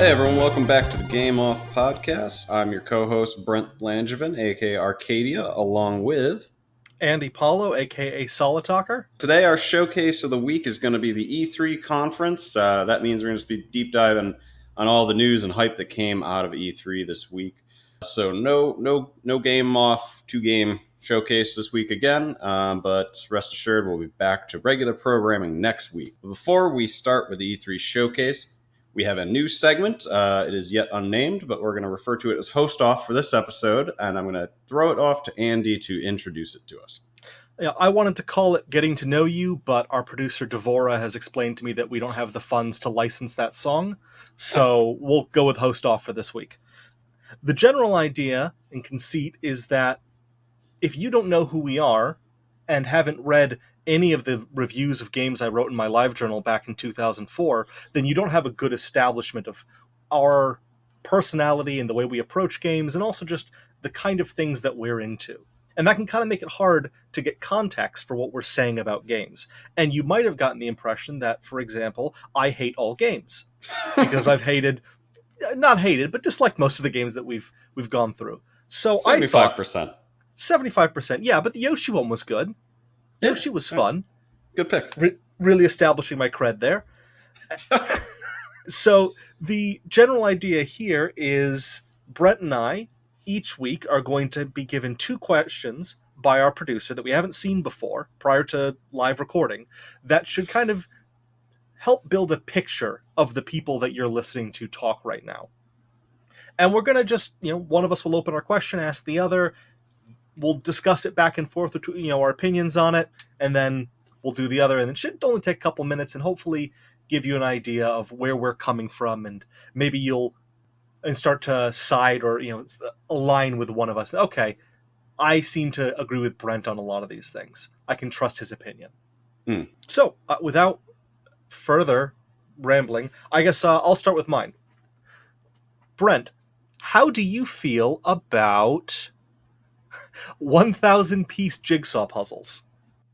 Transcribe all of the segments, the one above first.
Hey everyone, welcome back to the Game Off podcast. I'm your co-host Brent Langevin, aka Arcadia, along with Andy Paulo, aka Solitalker. Today our showcase of the week is going to be the E3 conference. That means we're going to be deep diving on all the news and hype that came out of E3 this week. So no Game Off 2-game showcase this week again, but rest assured we'll be back to regular programming next week. But before we start with the E3 showcase, we have a new segment. It is yet unnamed, but we're going to refer to it as Host Off for this episode, and I'm going to throw it off to Andy to introduce it to us. Yeah, I wanted to call it Getting to Know You, but our producer Devolver has explained to me that we don't have the funds to license that song, so we'll go with Host Off for this week. The general idea and conceit is that if you don't know who we are and haven't read any of the reviews of games I wrote in my live journal back in 2004, then you don't have a good establishment of our personality and the way we approach games, and also just the kind of things that we're into. And that can kind of make it hard to get context for what we're saying about games. And you might have gotten the impression that, for example, I hate all games. Because I've but disliked most of the games that we've gone through. So 75%. I thought 75%, yeah, but the Yoshi one was good. Yeah, Yoshi was fun. Good pick. Really establishing my cred there. So the general idea here is Brent and I each week are going to be given 2 questions by our producer that we haven't seen before prior to live recording that should kind of help build a picture of the people that you're listening to talk right now. And we're going to just, one of us will open our question, ask the other, we'll discuss it back and forth, our opinions on it, and then we'll do the other. And it should only take a couple minutes and hopefully give you an idea of where we're coming from, and maybe you'll start to side or align with one of us. Okay, I seem to agree with Brent on a lot of these things. I can trust his opinion. So without further rambling, I guess I'll start with mine. Brent, how do you feel about 1,000-piece jigsaw puzzles?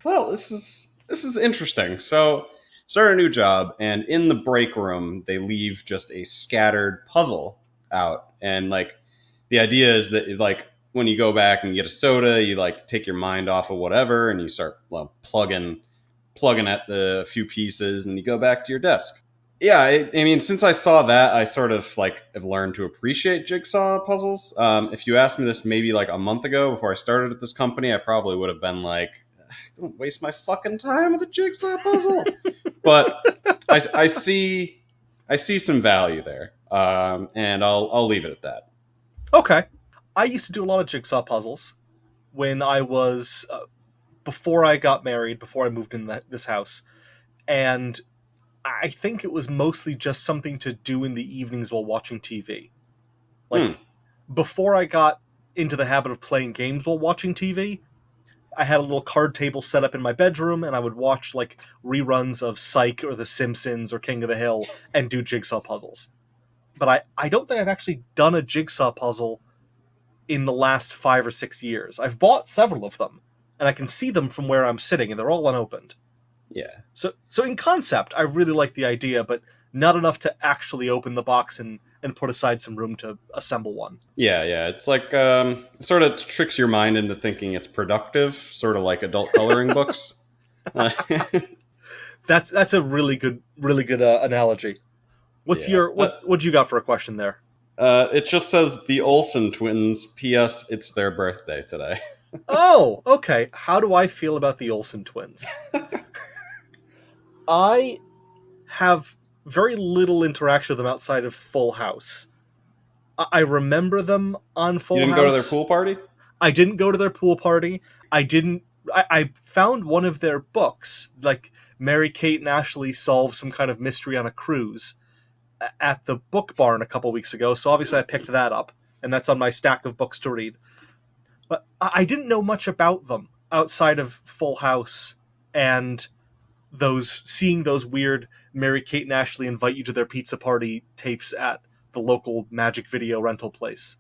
Well, this is interesting. So, start a new job, and in the break room, they leave just a scattered puzzle out. And, the idea is that, when you go back and get a soda, you, take your mind off of whatever, and you start plugging at the few pieces, and you go back to your desk. Yeah, I mean, since I saw that, I sort of have learned to appreciate jigsaw puzzles. If you asked me this maybe a month ago before I started at this company, I probably would have been like, "Don't waste my fucking time with a jigsaw puzzle." But I see some value there, and I'll leave it at that. Okay, I used to do a lot of jigsaw puzzles when I was before I got married, before I moved in this house, and I think it was mostly just something to do in the evenings while watching TV. Before I got into the habit of playing games while watching TV, I had a little card table set up in my bedroom, and I would watch reruns of Psych or The Simpsons or King of the Hill and do jigsaw puzzles. But I don't think I've actually done a jigsaw puzzle in the last 5 or 6 years. I've bought several of them, and I can see them from where I'm sitting, and they're all unopened. Yeah. So in concept, I really like the idea, but not enough to actually open the box and put aside some room to assemble one. Yeah. It's sort of tricks your mind into thinking it's productive, sort of like adult coloring books. That's a really good analogy. What'd you got for a question there? It just says the Olsen twins. P.S. It's their birthday today. Oh, okay. How do I feel about the Olsen twins? I have very little interaction with them outside of Full House. I remember them on Full House. You didn't go to their pool party? I didn't go to their pool party. I found one of their books, Mary-Kate and Ashley solve some kind of mystery on a cruise, at the book barn a couple weeks ago, so obviously I picked that up, and that's on my stack of books to read. But I didn't know much about them outside of Full House and seeing those weird Mary-Kate and Ashley invite you to their pizza party tapes at the local magic video rental place.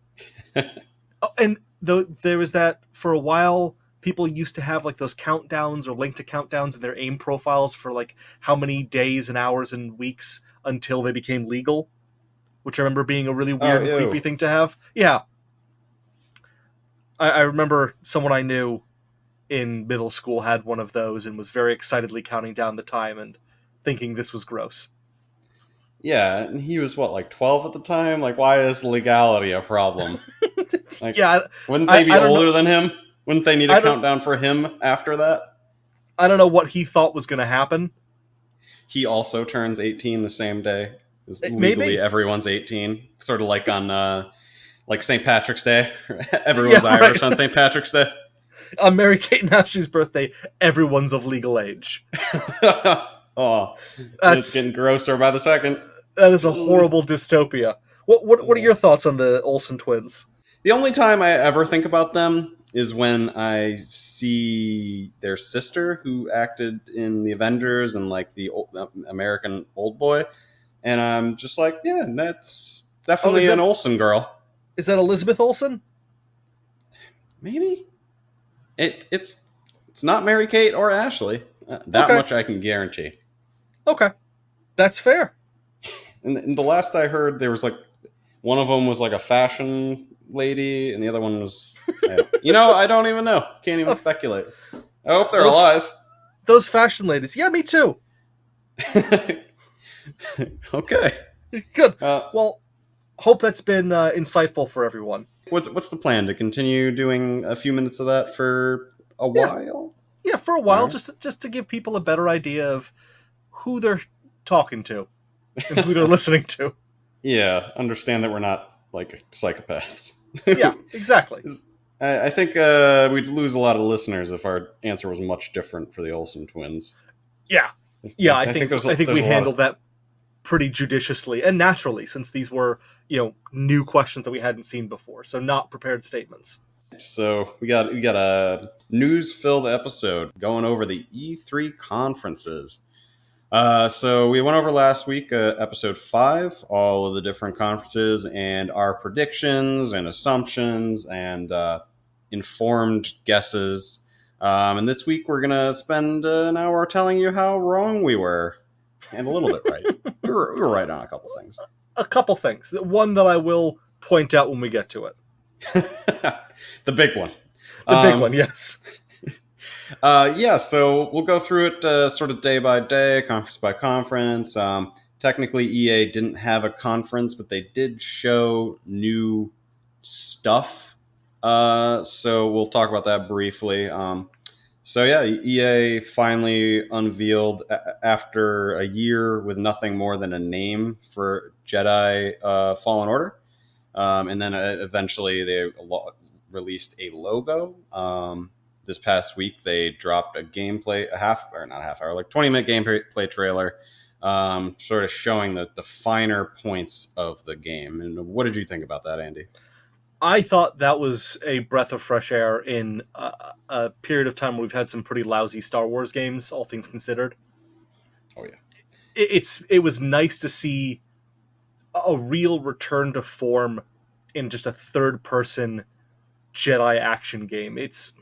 And there was that, for a while, people used to have those countdowns or link to countdowns in their AIM profiles for how many days and hours and weeks until they became legal. which I remember being a really Oh, weird and creepy ew. thing to have. Yeah, I remember someone I knew in middle school had one of those and was very excitedly counting down the time and thinking this was gross. Yeah, and he was what, like 12 at the time? Like, why is legality a problem? Like, Yeah, wouldn't they be I don't know. older than him? Wouldn't they need a I don't countdown for him after that? I don't know what he thought was going to happen. He also turns 18 the same day. Is legally Maybe. everyone's 18, sort of like on like St. Patrick's Day. Yeah, Everyone's right. Irish on St. Patrick's Day. On Mary Kate and Ashley's birthday, everyone's of legal age. Oh, it's That's getting grosser by the second. that is a horrible dystopia. What are your thoughts on the Olsen twins? The only time I ever think about them is when I see their sister, who acted in the Avengers and like the American Old Boy, and I'm just like, yeah, that's Oh, definitely an Olsen girl. is that Elizabeth Olsen? Maybe it's not Mary Kate or Ashley. That Okay, much I can guarantee. okay, that's fair. And the last I heard, there was like one of them was like a fashion lady, and the other one was, I don't even know. Can't even speculate. I hope they're Those alive. those fashion ladies. Yeah, me too. Okay. Good. Uh, Well, hope that's been insightful for everyone. what's the plan? To continue doing a few minutes of that for a Yeah, while? yeah, for a All while, right. just to give people a better idea of who they're talking to and who they're listening to. Yeah, understand that we're not like psychopaths. Yeah, exactly. I think we'd lose a lot of listeners if our answer was much different for the Olsen twins. Yeah, yeah. I I think think there's I think we a lot of handled that pretty judiciously and naturally, since these were new questions that we hadn't seen before, so not prepared statements. so we got a news filled episode going over the E3 conferences. So we went over last week, episode 5, all of the different conferences and our predictions and assumptions and informed guesses. And this week we're gonna spend an hour telling you how wrong we were, and a little bit right. We were right on a couple things. A couple things. One that I will point out when we get to it. The big one. The big one, yes. Yeah, so we'll go through it sort of day by day, conference by conference. Technically, EA didn't have a conference, but they did show new stuff. So we'll talk about that briefly. So yeah, EA finally unveiled after a year with nothing more than a name for Jedi Fallen Order, and then eventually they released a logo. This past week they dropped a gameplay, not a half hour, like 20-minute gameplay trailer, sort of showing the finer points of the game. And what did you think about that, Andy? I thought that was a breath of fresh air in a period of time where we've had some pretty lousy Star Wars games, all things considered. Oh yeah. It was nice to see a real return to form in just a third person Jedi action game. It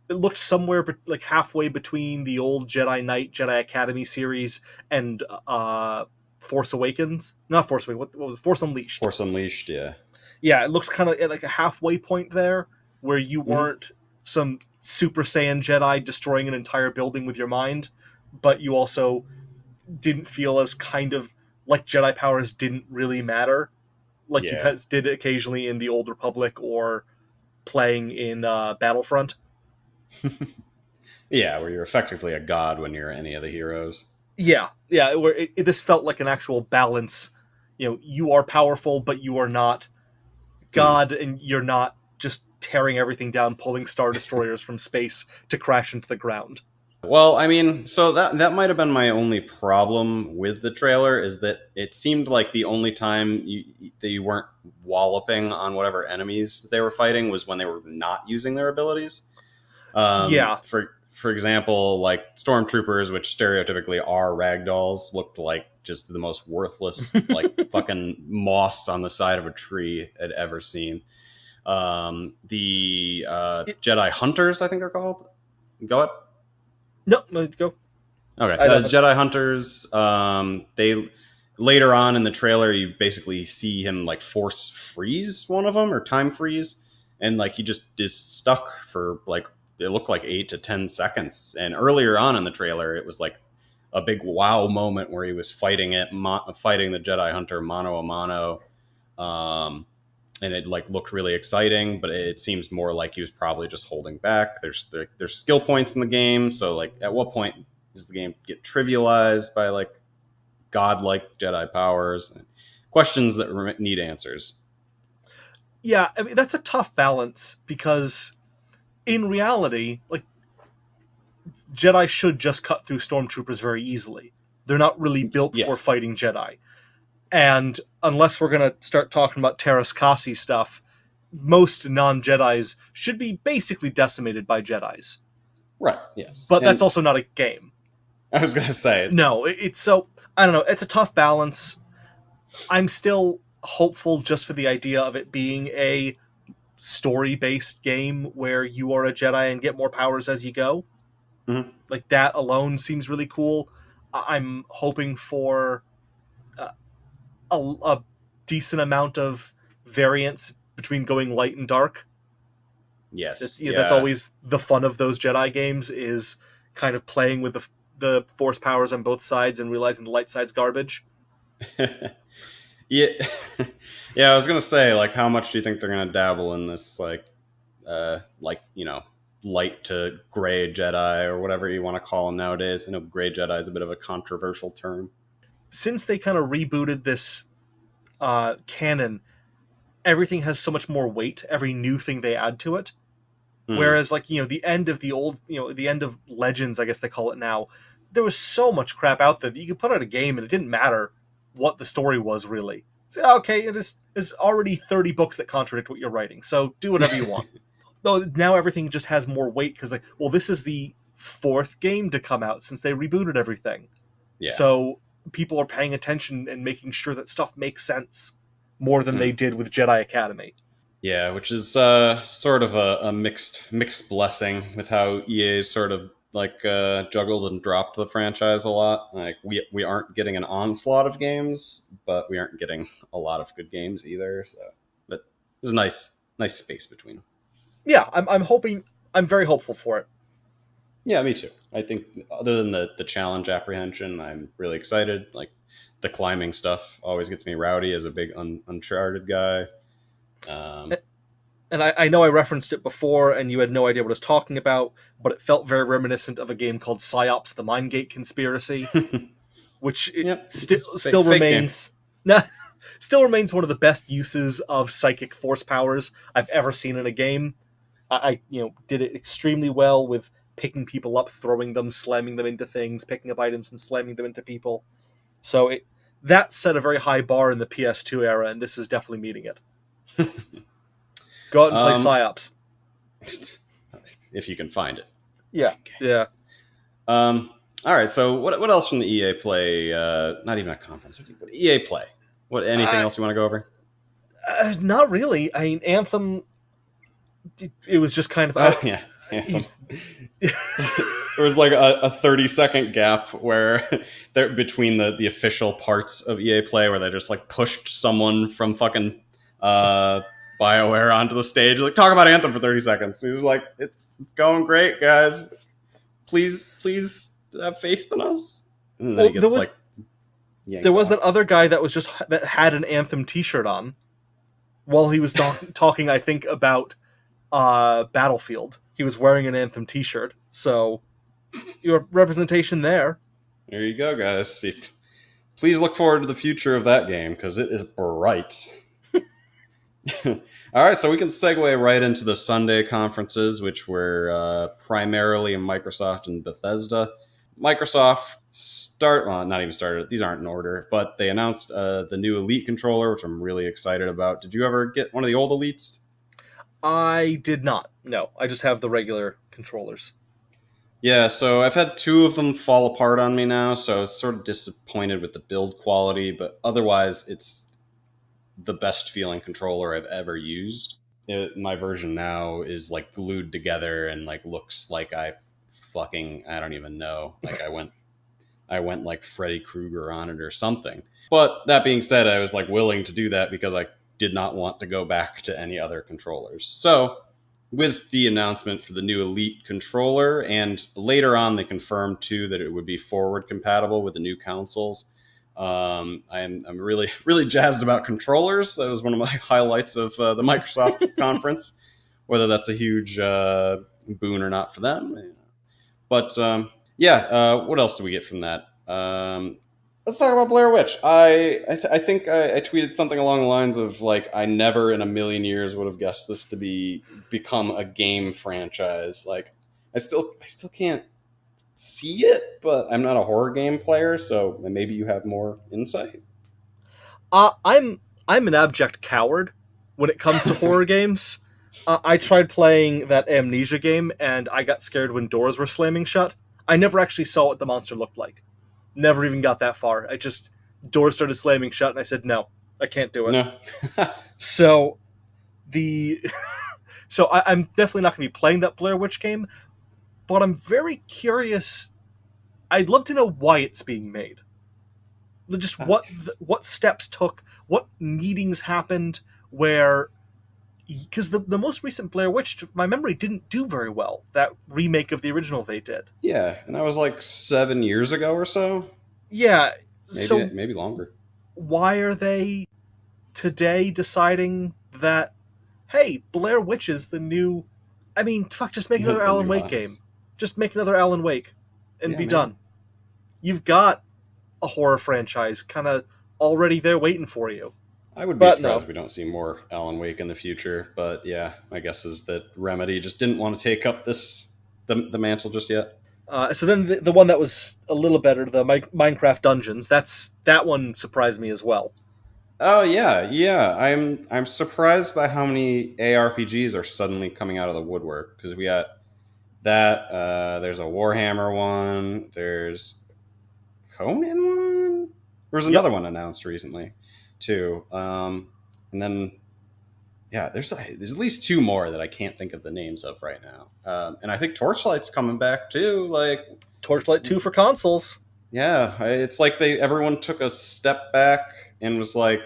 looked somewhere like halfway between the old Jedi Knight, Jedi Academy series and Force Awakens. Not Force Awakens. What was it? Force Unleashed. Force Unleashed, yeah. Yeah, it looked kind of like a halfway point there, where you weren't some Super Saiyan Jedi destroying an entire building with your mind, but you also didn't feel as kind of like Jedi powers didn't really matter, like you Yeah. guys did occasionally in the Old Republic or playing in Battlefront. Yeah, where you're effectively a god when you're any of the heroes. Yeah, yeah, where this felt like an actual balance. You are powerful, but you are not Hmm. God, and you're not just tearing everything down, pulling Star Destroyers from space to crash into the ground. Well, I mean, so that might have been my only problem with the trailer, is that it seemed like the only time that you weren't walloping on whatever enemies they were fighting was when they were not using their abilities. Yeah, For example, like stormtroopers, which stereotypically are ragdolls, looked like just the most worthless, like fucking moss on the side of a tree I'd ever seen. The Jedi Hunters, I think they're called. Go ahead. no, go. Okay, I don't. Jedi Hunters. They later on in the trailer, you basically see him like force freeze one of them or time freeze, and like he just is stuck for like it looked like 8 to 10 seconds. And earlier on in the trailer, it was like a big wow moment where he was fighting the Jedi Hunter mano a mano, and it like looked really exciting. But it seems more like he was probably just holding back. There's skill points in the game, so like at what point does the game get trivialized by like godlike Jedi powers? Questions that need answers. Yeah, I mean that's a tough balance because in reality, like Jedi should just cut through stormtroopers very easily. They're not really built for Yes. fighting Jedi. And unless we're going to start talking about Terras Kasi stuff, most non-Jedis should be basically decimated by Jedis. Right. Yes. But that's And also not a game. I was gonna say, No, it's so I don't know, it's a tough balance. I'm still hopeful just for the idea of it being a story-based game where you are a Jedi and get more powers as you go. mhm, Like that alone seems really cool. I'm hoping for uh, a decent amount of variance between going light and dark. yes, That's yeah. always the fun of those Jedi games is kind of playing with the force powers on both sides and realizing the light side's garbage. Yeah, yeah. I was gonna say, like, how much do you think they're gonna dabble in this, like light to gray Jedi or whatever you want to call them nowadays? I know gray Jedi is a bit of a controversial term. Since they kind of rebooted this canon, everything has so much more weight. Every new thing they add to it. Hmm. Whereas, like, the end of the old, the end of Legends, I guess they call it now, there was so much crap out there that you could put out a game and it didn't matter what the story was really. It's, okay, this is already 30 books that contradict what you're writing, so do whatever you want. No, now everything just has more weight because, like, well, this is the fourth game to come out since they rebooted everything. Yeah. So people are paying attention and making sure that stuff makes sense more than they Hmm. did with Jedi Academy. Yeah, which is sort of a mixed blessing with how EA sort of like juggled and dropped the franchise a lot. Like we aren't getting an onslaught of games, but we aren't getting a lot of good games either. So, but there's a nice space between. Yeah, I'm hoping. I'm very hopeful for it. Yeah, me too. I think other than the challenge apprehension, I'm really excited. Like the climbing stuff always gets me rowdy as a big Uncharted guy. Um, And I know I referenced it before, and you had no idea what I was talking about, but it felt very reminiscent of a game called Psyops: The Mindgate Conspiracy, which it yep, it's still fake game. remains. Nah, still remains one of the best uses of psychic force powers I've ever seen in a game. I did it extremely well with picking people up, throwing them, slamming them into things, picking up items and slamming them into people. So that set a very high bar in the PS2 era, and this is definitely meeting it. Go out and play um, Psyops. if you can find it. Yeah, yeah. All right. So what else from the EA Play? Not even a conference, but EA Play. What anything Uh, else you want to go over? Not really. I mean, Anthem. It was just kind of Oh out. yeah, Anthem. There was like a 30-second gap where there between the official parts of EA Play where they just like pushed someone from fucking uh, BioWare onto the stage, like talk about Anthem for 30 seconds. He was like, it's going great, guys. Please have faith in us. And then he Well, gets like there yanked was that off. other guy that had an Anthem T-shirt on while he was talking. I think about Battlefield. He was wearing an Anthem T-shirt, so your representation there. There you go, guys. See, please look forward to the future of that game because it is bright. All right, so we can segue right into the Sunday conferences, which were primarily Microsoft and Bethesda. Microsoft well, not even started. These aren't in order, but they announced the new Elite controller, which I'm really excited about. Did you ever get one of the old Elites? I did not. No, I just have the regular controllers. Yeah, so I've had two of them fall apart on me now, so I was sort of disappointed with the build quality, but otherwise, it's the best feeling controller I've ever used. My version now is like glued together and like looks like I don't even know. Like I went I went like Freddy Krueger on it or something. But that being said, I was like willing to do that because I did not want to go back to any other controllers. So, with the announcement for the new Elite controller, and later on they confirmed too that it would be forward compatible with the new consoles. I'm really really jazzed about controllers. That was one of my highlights of the Microsoft conference. Whether that's a huge boon or not for them, but yeah. What else do we get from that? Let's talk about Blair Witch. I think I tweeted something along the lines of like I never in a million years would have guessed this to become a game franchise. Like I still can't see it, but I'm not a horror game player, so maybe you have more insight. I'm an abject coward when it comes to horror games. I tried playing that Amnesia game, and I got scared when doors were slamming shut. I never actually saw what the monster looked like. Never even got that far. I just doors started slamming shut, and I said, "No, I can't do it." No. So the I'm definitely not going to be playing that Blair Witch game, but I'm very curious. I'd love to know why it's being made. Just what steps took, what meetings happened, where because the most recent Blair Witch, to my memory, didn't do very well. That remake of the original they did. Yeah, and that was like 7 years ago or so. Yeah. Maybe So maybe longer. why are they today deciding that, hey, Blair Witch is the new? I mean, fuck, just make another The Alan new Wake game. highs. Just make another Alan Wake, and Yeah, be man. done. You've got a horror franchise kind of already there waiting for you. I would be But surprised no. if we don't see more Alan Wake in the future. But yeah, my guess is that Remedy just didn't want to take up the mantle just yet. So then the one that was a little better, the Minecraft Dungeons, that one surprised me as well. Oh yeah, yeah. I'm surprised by how many ARPGs are suddenly coming out of the woodwork because we got that. There's a Warhammer one. There's Conan one. There was Yep. another one announced recently, too. And then yeah, there's at least two more that I can't think of the names of right now. And I think Torchlight's coming back too. Like, Torchlight 2 for consoles. yeah, it's like everyone took a step back and was like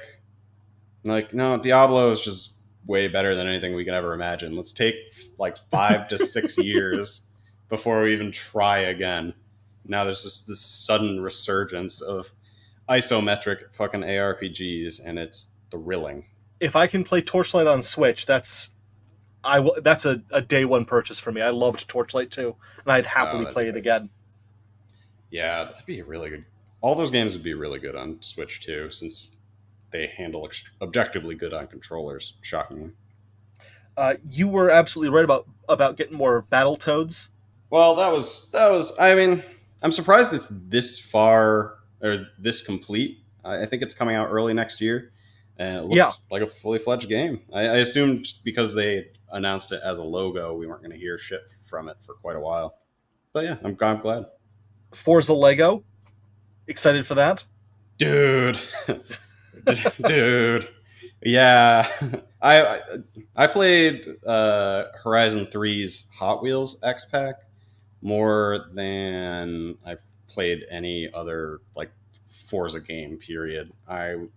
no, Diablo is just way better than anything we can ever imagine. Let's take like 5 to 6 years before we even try again. Now there's just this sudden resurgence of isometric fucking ARPGs, and it's thrilling. If I can play Torchlight on Switch, that's a day one purchase for me. I loved Torchlight 2, and I'd Oh, happily that'd be play it great. again. Yeah, that'd be really good. All those games would be really good on Switch too, since they handle objectively good on controllers. Shockingly. You were absolutely right about getting more Battletoads. Well, that was. I mean, I'm surprised it's this far or this complete. I think it's coming out early next year, and it Yeah, looked like a fully fledged game. I assumed because they announced it as a logo, we weren't going to hear shit from it for quite a while. But yeah, I'm glad, Forza Lego. Excited for that. dude. Dude. Yeah, I I played Horizon 3's Hot Wheels X Pack more than I've played any other like Forza game. Period. I'm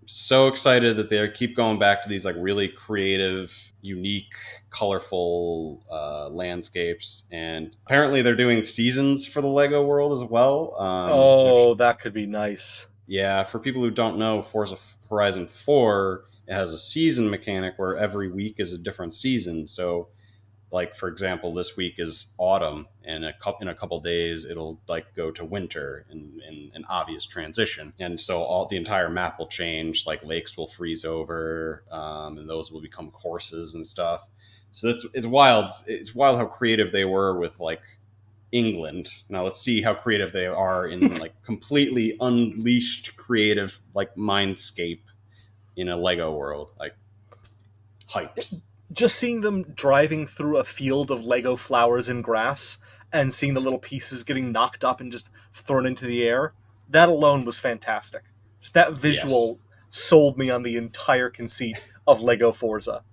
so excited that they keep going back to these like really creative, unique, colorful landscapes, and apparently they're doing seasons for the Lego world as well. Which Oh, that could be nice. yeah, for people who don't know, Forza Horizon 4, it has a season mechanic where every week is a different season. So, like for example, this week is autumn, and in a couple days it'll like go to winter in an obvious transition. And so the entire map will change. Like lakes will freeze over, and those will become courses and stuff. So it's wild. It's wild how creative they were with like England. Now let's see how creative they are in like completely unleashed creative like mindscape in a Lego world. Like hyped. Just seeing them driving through a field of Lego flowers and grass and seeing the little pieces getting knocked up and just thrown into the air, that alone was fantastic. Just that Yes. visual sold me on the entire conceit of Lego Forza.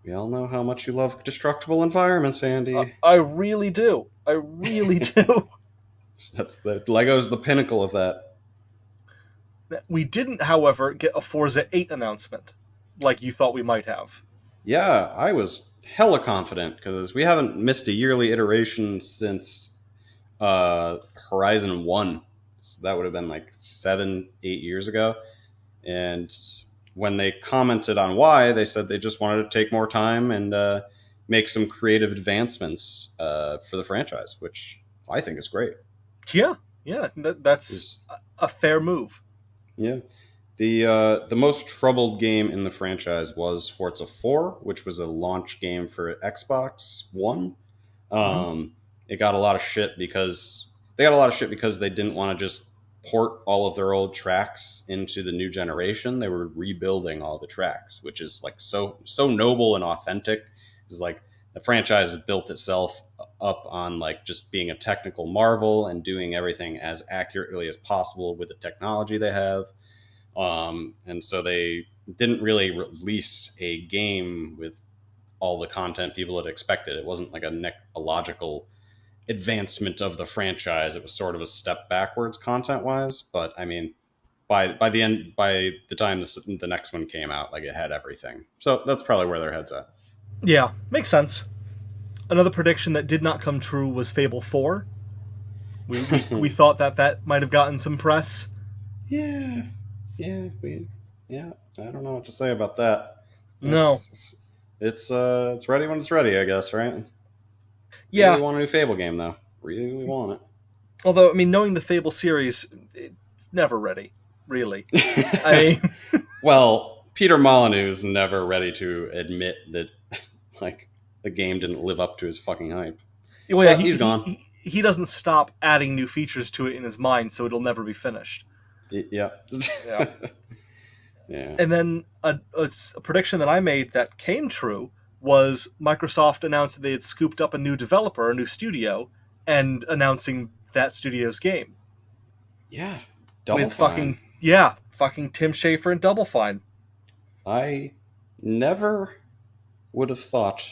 We all know how much you love destructible environments, Andy. I really do. I really do. That's the Lego's the pinnacle of that. We didn't, however, get a Forza 8 announcement like you thought we might have. Yeah, I was hella confident because we haven't missed a yearly iteration since Horizon 1. So that would have been like 7, 8 years ago. And when they commented on why, they said they just wanted to take more time and make some creative advancements for the franchise, which I think is great. Yeah, yeah, that's Is a fair move. Yeah, the most troubled game in the franchise was Forza 4, which was a launch game for Xbox One. Mm-hmm. It got a lot of shit because they didn't want to just port all of their old tracks into the new generation. They were rebuilding all the tracks, which is like so noble and authentic. It's like the franchise has built itself up on like just being a technical marvel and doing everything as accurately as possible with the technology they have. And so they didn't really release a game with all the content people had expected. It wasn't like a logical advancement of the franchise. It was sort of a step backwards content wise. But I mean, by the time the next one came out, like it had everything. So that's probably where their heads at. Yeah, makes sense. Another prediction that did not come true was Fable 4. We thought that might have gotten some press. Yeah, yeah, yeah. I don't know what to say about that. No. It's ready when it's ready, I guess, right? Really Yeah, want a new Fable game though. Really want although, I mean, knowing the Fable series, it's never ready, really. it. I mean, Well, Peter Molyneux's never ready to admit that like the game didn't live up to his fucking hype. well, yeah, But he's gone. he doesn't stop adding new features to it in his mind, so it'll never be finished. Yeah. Yeah. Yeah. And then a prediction that I made that came true was Microsoft announced that they had scooped up a new developer, a new studio, and announcing that studio's game Yeah. Double with Fine. fucking Tim Schafer and Double Fine. I never would have thought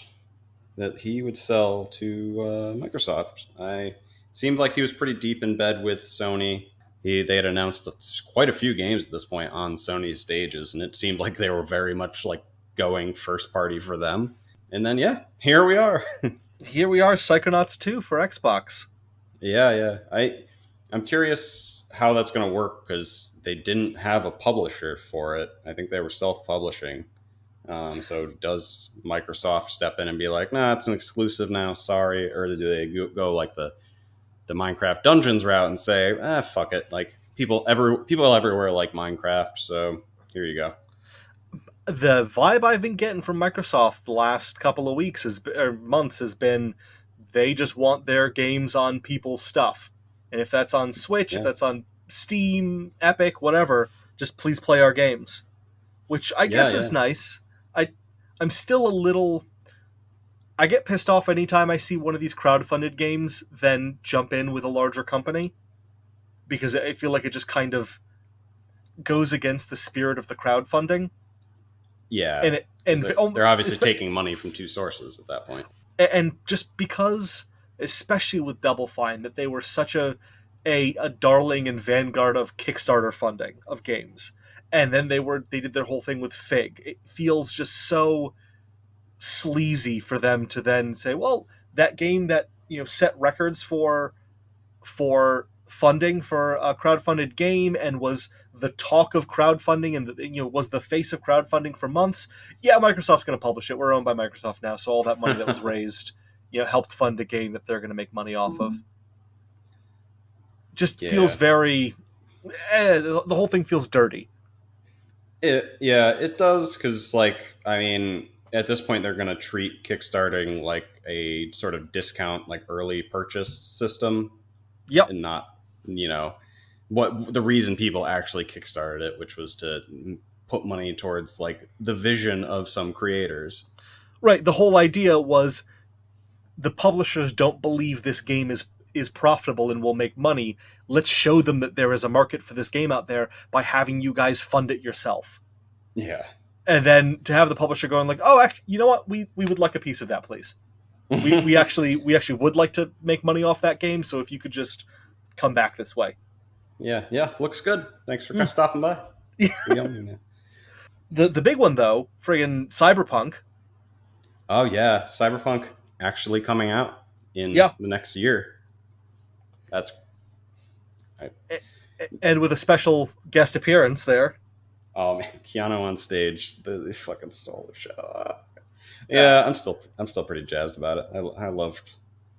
that he would sell to Microsoft. I seemed like he was pretty deep in bed with Sony. They had announced quite a few games at this point on Sony's stages, and it seemed like they were very much like going first party for them. And then yeah, here we are. Here we are, Psychonauts 2 for Xbox. Yeah. I'm curious how that's going to work because they didn't have a publisher for it. I think they were self-publishing. So does Microsoft step in and be like, "Nah, it's an exclusive now. Sorry," or do they go like the Minecraft Dungeons route and say, fuck it. Like people everywhere like Minecraft, so here you go. The vibe I've been getting from Microsoft the last couple of weeks or months has been they just want their games on people's stuff. And if that's on Switch, if Yeah, that's on Steam, Epic, whatever, just please play our games. Which I yeah, guess yeah, is nice. I'm still a little I get pissed off anytime I see one of these crowdfunded games then jump in with a larger company because I feel like it just kind of goes against the spirit of the crowdfunding. yeah. And it Because and they're obviously taking money from two sources at that point. and just because, especially with Double Fine, that they were such a darling and vanguard of Kickstarter funding of games, and then they did their whole thing with Fig. It feels just so sleazy for them to then say, well, that game that set records for funding for a crowdfunded game and was the talk of crowdfunding and was the face of crowdfunding for months. Yeah, Microsoft's going to publish it. We're owned by Microsoft now, so all that money that was raised, helped fund a game that they're going to make money off of. Just feels Yeah, very. The whole thing feels dirty. it does because like I mean at this point they're going to treat kickstarting like a sort of discount like early purchase system Yep. and not you know what the reason people actually kickstarted it, which was to put money towards like the vision of some creators. Right. The whole idea was the publishers don't believe this game is profitable and will make money. Let's show them that there is a market for this game out there by having you guys fund it yourself. Yeah. And then to have the publisher going like, oh, actually, you know what? We would like a piece of that, please. We actually would like to make money off that game. So if you could just come back this way. Yeah, yeah, looks good. Thanks for stopping by. We own you now. The big one though, friggin' Cyberpunk. Oh yeah, Cyberpunk actually coming out in Yeah, the next year. That's I, and with a special guest appearance there. oh man, Keanu on stage. They fucking stole the show. Uh, Yeah, I'm still pretty jazzed about it. I loved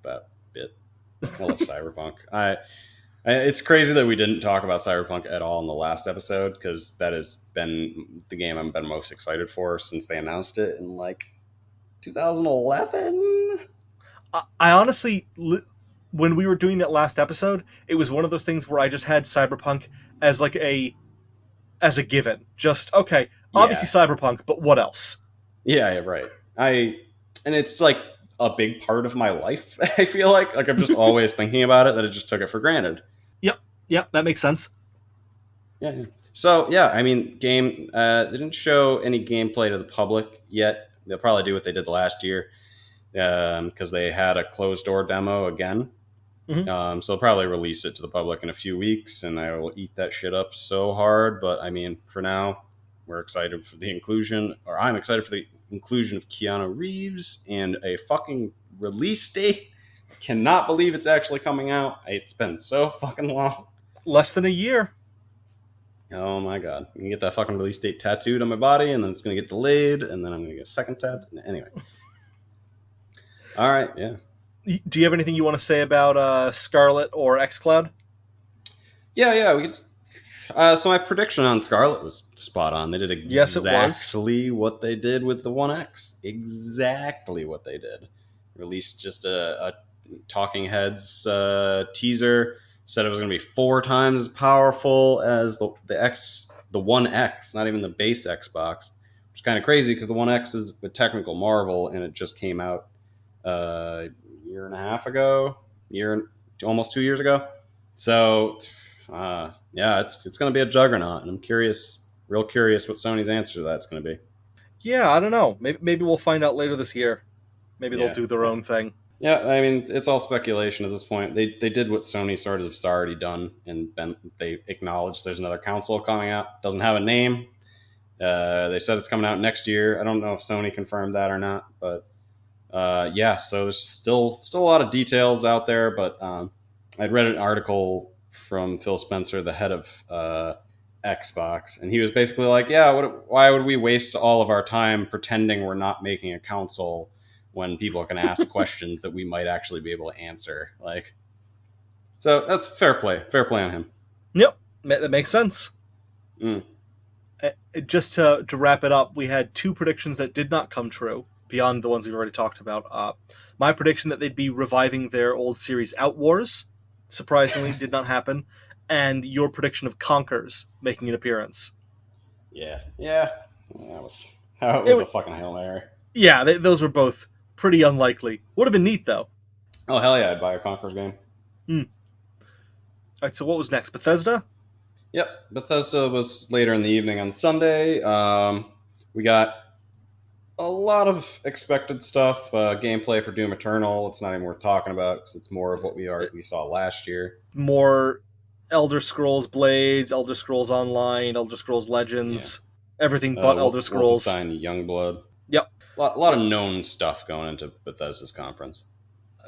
that bit. I love Cyberpunk. It's crazy that we didn't talk about Cyberpunk at all in the last episode because that has been the game I've been most excited for since they announced it in like 2011. I honestly, when we were doing that last episode, it was one of those things where I just had Cyberpunk as like a given. Just okay, obviously Yeah, Cyberpunk, but what else? yeah, right. I and it's like a big part of my life. I feel like I'm just always thinking about it. That I just took it for granted. Yep, yep, that makes sense. Yeah. Yeah. So yeah, I mean, game. They didn't show any gameplay to the public yet. They'll probably do what they did last year because they had a closed door demo again. Hmm. So they'll probably release it to the public in a few weeks, and I will eat that shit up so hard. But I mean, for now, we're excited for the inclusion, or I'm excited for the inclusion of Keanu Reeves and a fucking release date. I cannot believe it's actually coming out. It's been so fucking long. Less than a year. Oh my god. I'm gonna get that fucking release date tattooed on my body, and then it's gonna get delayed, and then I'm gonna get a second tattoo. Anyway. Alright, yeah. Do you have anything you want to say about Scarlet or XCloud? Yeah, yeah. So my prediction on Scarlet was spot on. They did Yes, it was. exactly what they did with the One X. Exactly what they did. Released just a Talking Heads teaser. Said it was going to be 4 times as powerful as the One X, not even the base Xbox. Which is kind of crazy because the One X is a technical marvel, and it just came out a year and a half ago, almost 2 years ago. So yeah, it's going to be a juggernaut, and I'm curious, real curious, what Sony's answer to that's going to be. Yeah, I don't know. Maybe we'll find out later this year. Maybe they'll Yeah, do their yeah, own thing. yeah. I mean, it's all speculation at this point. They did what Sony sort of has already done, and they acknowledged there's another console coming out. Doesn't have a name. They said it's coming out next year. I don't know if Sony confirmed that or not, but yeah. So there's still a lot of details out there, but I'd read an article from Phil Spencer, the head of Xbox, and he was basically like, "Yeah, why would we waste all of our time pretending we're not making a console when people can ask questions that we might actually be able to answer?" Like, so that's fair play on him. Yep, that makes sense. Mm. Just to wrap it up, we had two predictions that did not come true beyond the ones we've already talked about. My prediction that they'd be reviving their old series Outwars, surprisingly, did not happen, and your prediction of Conkers making an appearance. Yeah, yeah, that It was was, a fucking Hail Mary. yeah, those were both pretty unlikely. Would have been neat though. Oh hell yeah, I'd buy a Conquerors game. Hmm. All right, so what was next? Bethesda. Yep, Bethesda was later in the evening on Sunday. We got a lot of expected stuff. Gameplay for Doom Eternal. It's not even worth talking about because it's more of what we saw last year. More Elder Scrolls Blades, Elder Scrolls Online, Elder Scrolls Yeah, Legends, everything but Elder Scrolls. Wolfenstein Youngblood. Yep. A lot of known stuff going into Bethesda's conference.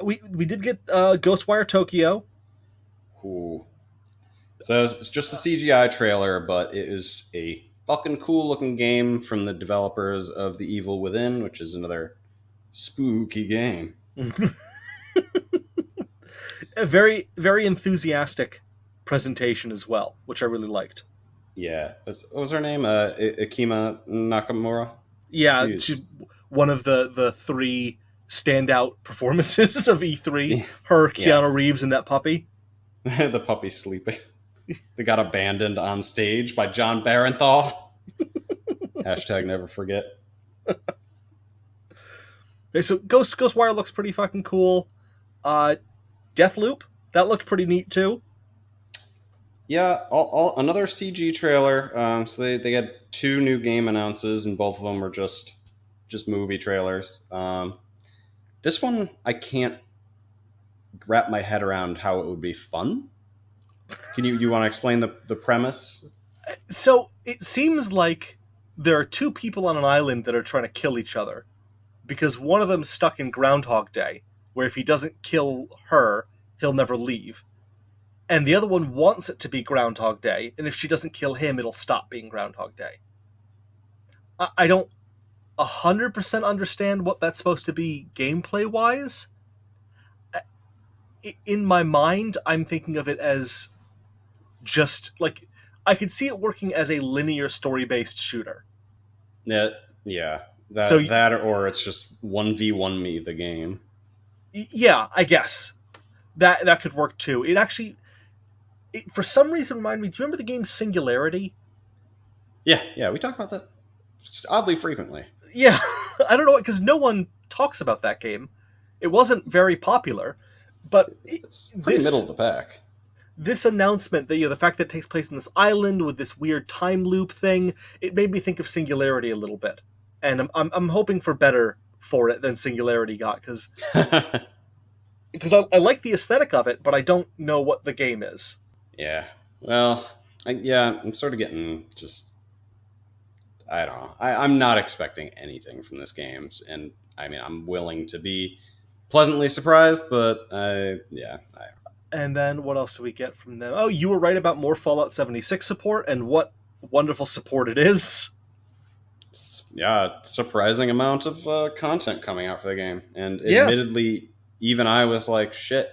We did get Ghostwire Tokyo. Ooh. So it's just a CGI trailer, but it is a fucking cool looking game from the developers of The Evil Within, which is another spooky game. A very very enthusiastic presentation as well, which I really liked. Yeah, what was her name? Akima Nakamura. Yeah, Jeez. one of the three standout performances of E3. Yeah, Her, yeah. Keanu Reeves, and that puppy. The puppy sleeping. They got abandoned on stage by John Barenthal. Hashtag never forget. Okay, so Ghostwire looks pretty fucking cool. Deathloop, that looked pretty neat too. Yeah, another CG trailer. So they had 2 new game announces, and both of them were just movie trailers. This one I can't wrap my head around how it would be fun. Can you want to explain the premise? So it seems like there are two people on an island that are trying to kill each other because one of them's stuck in Groundhog Day, where if he doesn't kill her, he'll never leave. And the other one wants it to be Groundhog Day, and if she doesn't kill him, it'll stop being Groundhog Day. I don't 100% understand what that's supposed to be gameplay wise. In my mind, I'm thinking of it as just like I could see it working as a linear story based shooter. Yeah, yeah. So That or it's just 1v1 me the game. yeah, I guess that could work too. It actually, for some reason, reminded me. Do you remember the game Singularity? Yeah, yeah. We talk about that oddly frequently. Yeah, I don't know because no one talks about that game. It wasn't very popular, but It's pretty middle of this the pack. this announcement that the fact that it takes place in this island with this weird time loop thing, it made me think of Singularity a little bit, and I'm hoping for better for it than Singularity got because I like the aesthetic of it, but I don't know what the game is. Yeah. Well, yeah, I'm sort of getting just. I don't know. I'm not expecting anything from this game, and I mean, I'm willing to be pleasantly surprised, but yeah. And then what else do we get from them? Oh, you were right about more Fallout 76 support, and what wonderful support it is. Yeah, surprising amount of content coming out for the game, and Yeah, admittedly, even I was like, shit,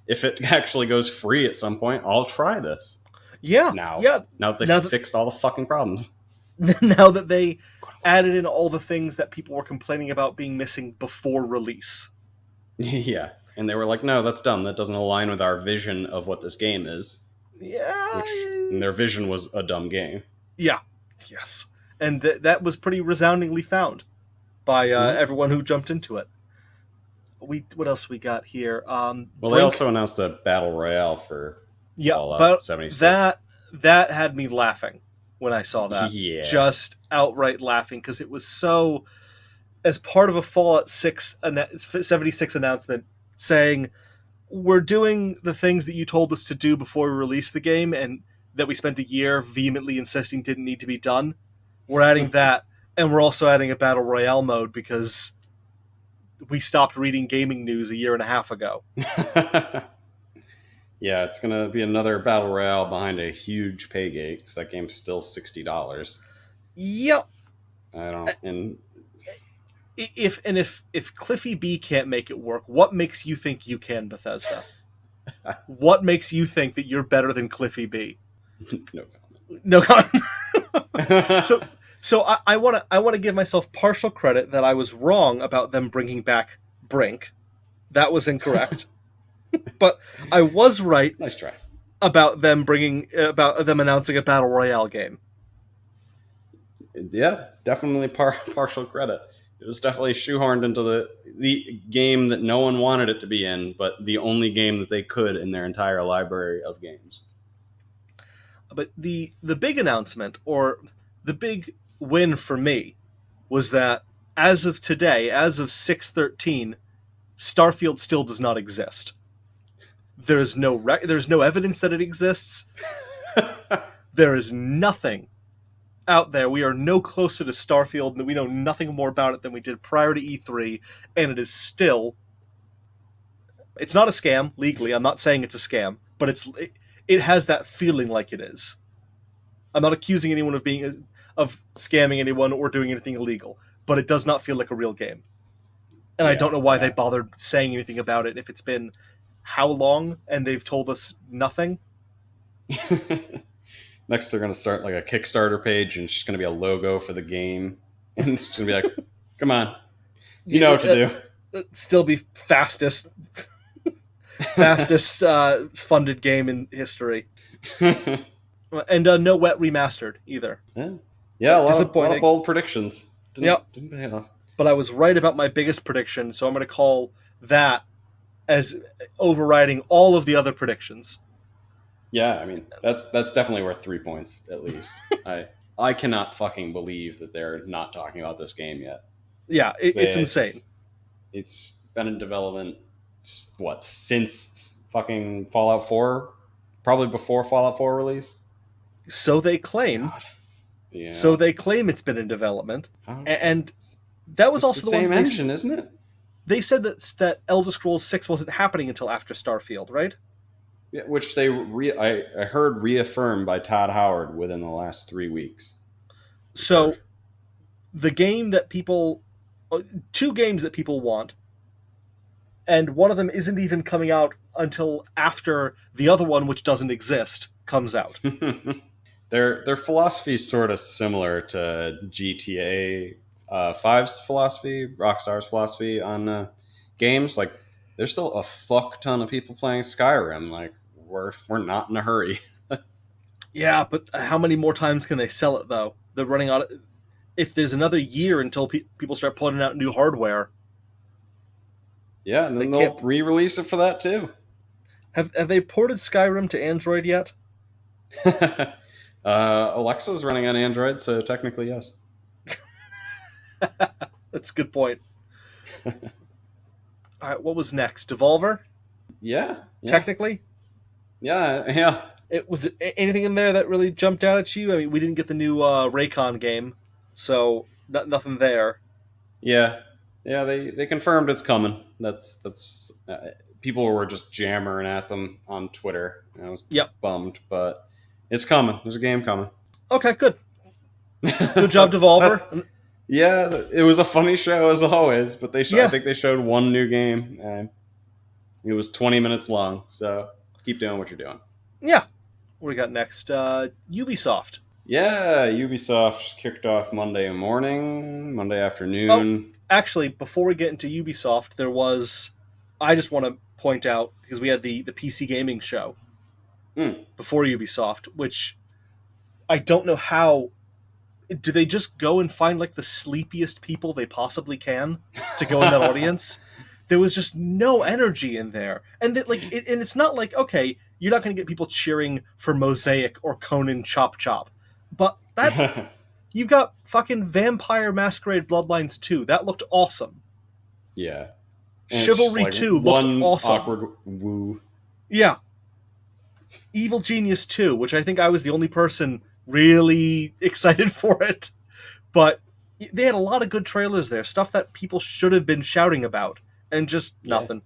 if it actually goes free at some point, I'll try this. yeah, Now, yeah. now that Now they've that fixed all the fucking problems. now that they added in all the things that people were complaining about being missing before release. Yeah, and they were like, no, that's dumb. That doesn't align with our vision of what this game is. Yeah, Which and their vision was a dumb game. yeah, yes, and that was pretty resoundingly found by Mm-hmm. everyone who jumped into it. What else we got here? Well, they Brink. also announced a battle royale for Yeah, Fallout but 76. that had me laughing when I saw that. Yeah. Just outright laughing because it was so as part of a Fallout 76 announcement saying we're doing the things that you told us to do before we released the game and that we spent a year vehemently insisting didn't need to be done. We're adding that, and we're also adding a battle royale mode because we stopped reading gaming news a year and a half ago. Yeah, it's gonna be another battle royale behind a huge pay gate because that game's still $60. Yep. I don't, and If Cliffy B can't make it work, what makes you think you can, Bethesda? What makes you think that you're better than Cliffy B? no No comment. comment. So I want to give myself partial credit that I was wrong about them bringing back Brink. That was incorrect. But I was right Nice try. about them announcing a battle royale game. Yeah, definitely partial credit. It was definitely shoehorned into the game that no one wanted it to be in, but the only game that they could in their entire library of games. But the big announcement or the big win for me was that as of today, as of 6/13, Starfield still does not exist. There's no evidence that it exists. There is nothing out there. We are no closer to Starfield, and we know nothing more about it than we did prior to E3, and it is still. It's not a scam legally. I'm not saying it's a scam, but it has that feeling like it is. I'm not accusing anyone of scamming anyone or doing anything illegal, but it does not feel like a real game. And I Yeah, don't know why they yeah. bothered saying anything about it if it's been how long and they've told us nothing. Next, they're going to start like a Kickstarter page, and it's just going to be a logo for the game, and it's just going to be like, "Come on, you know what to do." Still be fastest funded game in history, and no wet remastered either. Yeah, yeah, a lot Disappointing. of bold predictions. Yep. Didn't pay off. But I was right about my biggest prediction, so I'm going to call that as overriding all of the other predictions. Yeah, I mean that's definitely worth 3 points at least. I cannot fucking believe that they're not talking about this game yet. Yeah, it's insane. It's been in development what since fucking Fallout 4 Probably before Fallout 4 released. So they claim. God. Yeah. So they claim it's been in development. And that was it's also the the one same engine, isn't it? They said that Elder Scrolls 6 wasn't happening until after Starfield, right? Yeah, which I heard reaffirmed by Todd Howard within the last 3 weeks. So the game that people, 2 games that people want, and one of them isn't even coming out until after the other one, which doesn't exist, comes out. Their philosophy is sort of similar to GTA 5's philosophy, Rockstar's philosophy on games. Like, there's still a fuck ton of people playing Skyrim. Like, we're not in a hurry. Yeah, but how many more times can they sell it, though? They're running out of... If there's another year until people start putting out new hardware... Yeah, and then they'll re-release it for that, too. Have they ported Skyrim to Android yet? Alexa's running on Android, so technically, yes. That's a good point. All right, what was next? Devolver? Yeah. Technically? Yeah. It was anything in there that really jumped out at you? I mean, we didn't get the new Raycon game, so nothing there. Yeah. They confirmed it's coming. That's people were just jammering at them on Twitter. I was bummed, but it's coming. There's a game coming. Okay, good. Good job, Devolver. Yeah, it was a funny show as always, but I think they showed one new game, and it was 20 minutes long. So keep doing what you're doing. Yeah. What do we got next? Ubisoft. Yeah, Ubisoft kicked off Monday afternoon. Oh, actually, before we get into Ubisoft, I just want to point out, because we had the PC gaming show before Ubisoft, which I don't know how... Do they just go and find like the sleepiest people they possibly can to go in that audience? There was just no energy in there, and it's not like, okay, you're not going to get people cheering for Mosaic or Conan Chop Chop, but that you've got fucking Vampire Masquerade Bloodlines 2. That looked awesome. Yeah, and Chivalry 2 looked awesome. Awkward woo. Yeah, Evil Genius 2, which I think I was the only person really excited for it, but they had a lot of good trailers there, stuff that people should have been shouting about, and just nothing.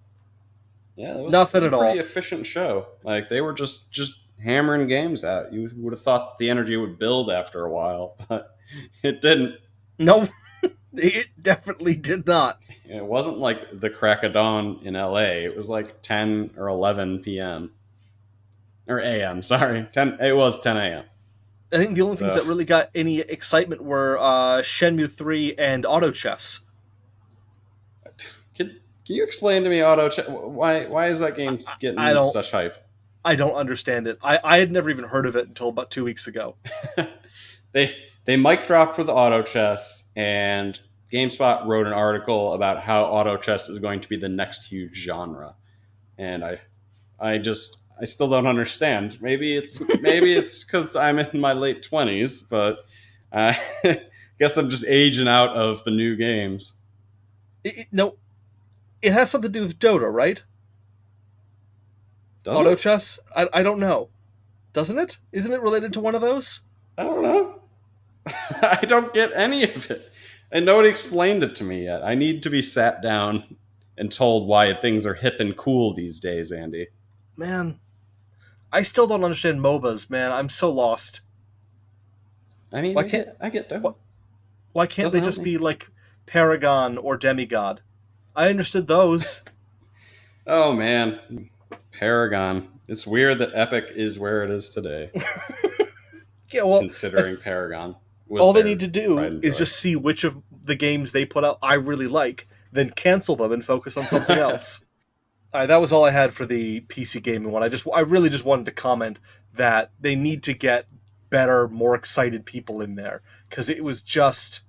Yeah, it was nothing a at all. Pretty efficient show. Like, they were just hammering games out. You would have thought the energy would build after a while, but it didn't. No, it definitely did not. It wasn't like the crack of dawn in LA. It was like 10 or 11 p.m. or a.m. Sorry, 10. It was 10 a.m. I think the only things that really got any excitement were Shenmue 3 and Auto Chess. Can you explain to me Auto Chess? Why is that game getting such hype? I don't understand it. I had never even heard of it until about 2 weeks ago. They mic dropped with Auto Chess, and GameSpot wrote an article about how Auto Chess is going to be the next huge genre, and I still don't understand. Maybe it's because I'm in my late 20s, but I guess I'm just aging out of the new games. No, it has something to do with Dota, right? Does Auto it? Chess? I don't know. Doesn't it? Isn't it related to one of those? I don't know. I don't get any of it. And nobody explained it to me yet. I need to be sat down and told why things are hip and cool these days, Andy. Man, I still don't understand MOBAs, man. I'm so lost. I mean, I get that. Why can't they just be like Paragon or Demigod? I understood those. Oh, man. Paragon. It's weird that Epic is where it is today. Yeah, well, considering Paragon. All they need to do is just see which of the games they put out I really like, then cancel them and focus on something else. That was all I had for the PC gaming one. I really just wanted to comment that they need to get better, more excited people in there, because it was just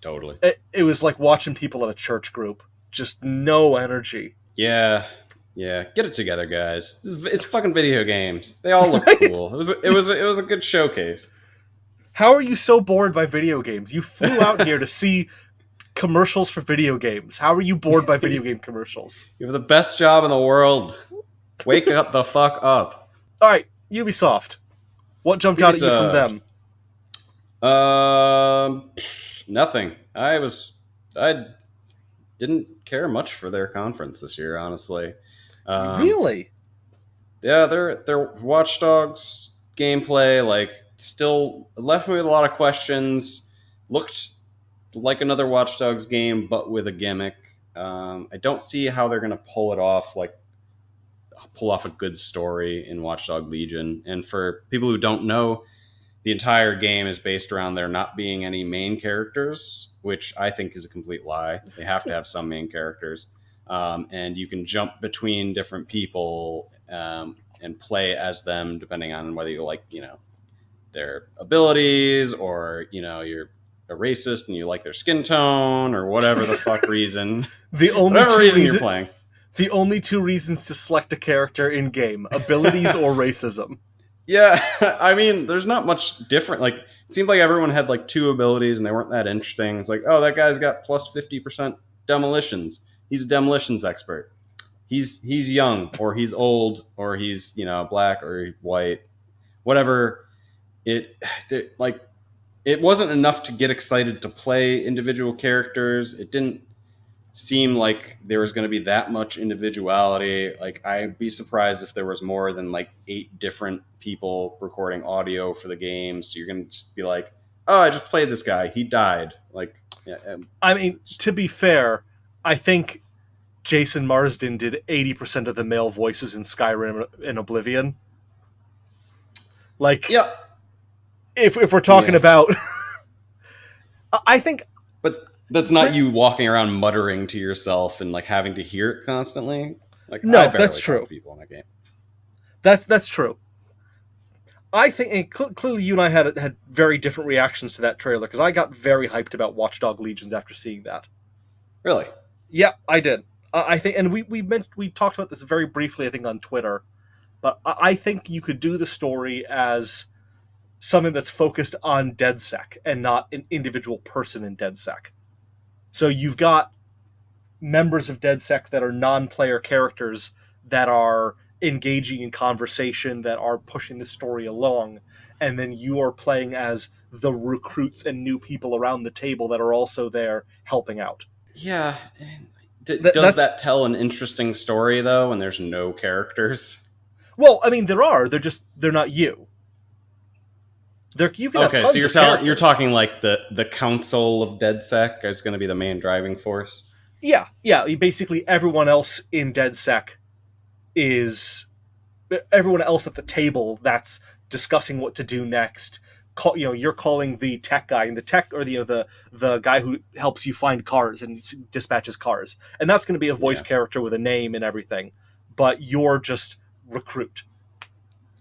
totally. It was like watching people at a church group. Just no energy. Yeah. Get it together, guys. It's fucking video games. They all look cool. It was a good showcase. How are you so bored by video games? You flew out here to see commercials for video games. How are you bored by video game commercials? You have the best job in the world. Wake up the fuck up. All right, Ubisoft. What jumped out at you from Ubisoft. them? Um, Nothing. I didn't care much for their conference this year, honestly. Um, Really? yeah, their Watch Dogs gameplay like still left me with a lot of questions. Looked like another Watch Dogs game, but with a gimmick. I don't see how they're gonna pull it off. Like pull off a good story in Watchdog Legion. And for people who don't know, the entire game is based around there not being any main characters, which I think is a complete lie. They have to have some main characters. And you can jump between different people and play as them depending on whether you like, their abilities or, you're a racist and you like their skin tone or whatever the fuck reason, The only whatever two reason you're reasons playing. the only two reasons to select a character in game: abilities or racism. Yeah, I mean, there's not much different. Like, it seemed like everyone had like two abilities and they weren't that interesting. It's like, oh, that guy's got plus 50% demolitions. He's a demolitions expert. He's young or he's old or he's black or white, whatever. Like it wasn't enough to get excited to play individual characters. It didn't seem like there was going to be that much individuality. Like I'd be surprised if there was more than like 8 different people recording audio for the game. So you're going to just be like, "Oh, I just played this guy. He died." Like, yeah, I mean, to be fair, I think Jason Marsden did 80% of the male voices in Skyrim and Oblivion. Like, yeah, if we're talking yeah. about, I think But that's not you walking around muttering to yourself and like having to hear it constantly. Like I no, that's barely talk to true. people in that game. That's true. I think and clearly you and I had very different reactions to that trailer because I got very hyped about Watchdog Legions after seeing that. Really? Yeah, I did. I think, and we talked about this very briefly, I think, on Twitter. But I think you could do the story as something that's focused on DedSec and not an individual person in DedSec. So you've got members of DedSec that are non-player characters that are engaging in conversation, that are pushing the story along, and then you are playing as the recruits and new people around the table that are also there helping out. Yeah. Does That's that tell an interesting story though when there's no characters? well, I mean, they're not you. You can have Okay, so tons you're of telling you're characters. talking like the council of DedSec is going to be the main driving force. Yeah. Basically, is everyone else at the table that's discussing what to do next. You're calling the tech guy, and the tech, or the guy who helps you find cars and dispatches cars, and that's going to be a voice Yeah. character with a name and everything. But you're just recruit.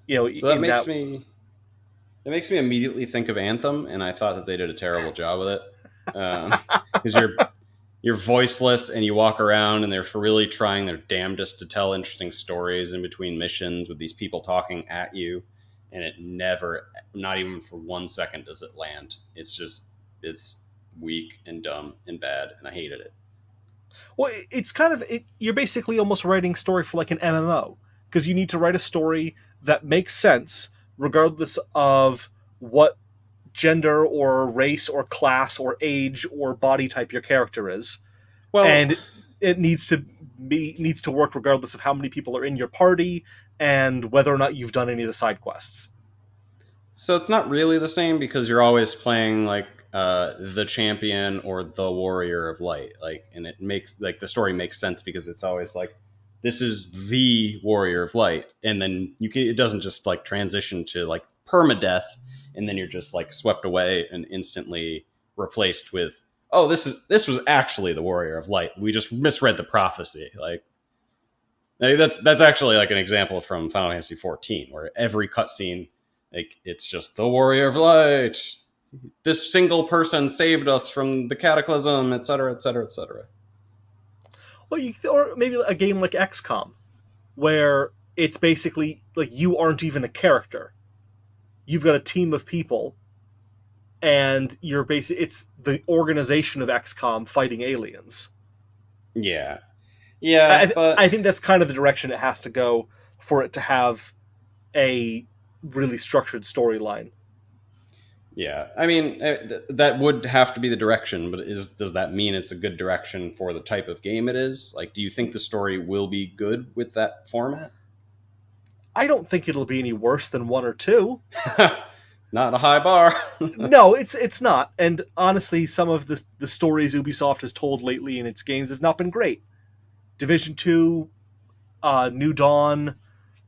So that In makes that. me immediately think of Anthem, and I thought that they did a terrible job with it because you're voiceless and you walk around and they're really trying their damnedest to tell interesting stories in between missions with these people talking at you, and it never, not even for 1 second, does it land. It's weak and dumb and bad, and I hated it. Well, it's kind of you're basically almost writing story for like an MMO because you need to write a story that makes sense regardless of what gender or race or class or age or body type your character is, Well, and it needs to work regardless of how many people are in your party and whether or not you've done any of the side quests. so it's not really the same because you're always playing like the champion or the warrior of light, like, and it makes like the story makes sense because it's always like this is the warrior of light, and then it doesn't just like transition to like permadeath, and then you're just like swept away and instantly replaced with, oh, this was actually the warrior of light. We just misread the prophecy. Like that's actually like an example from Final Fantasy 14, where every cutscene, like it's just the warrior of light. This single person saved us from the cataclysm, etc., etc., etc. Well, or maybe a game like XCOM, where it's basically like you aren't even a character. You've got a team of people, and it's the organization of XCOM fighting aliens. Yeah, yeah, but I think that's kind of the direction it has to go for it to have a really structured storyline. Yeah, I mean that would have to be the direction, but does that mean it's a good direction for the type of game it is? Like, do you think the story will be good with that format? I don't think it'll be any worse than 1 or 2. Not a high bar. No, it's not. And honestly, some of the stories Ubisoft has told lately in its games have not been great. Division 2, New Dawn,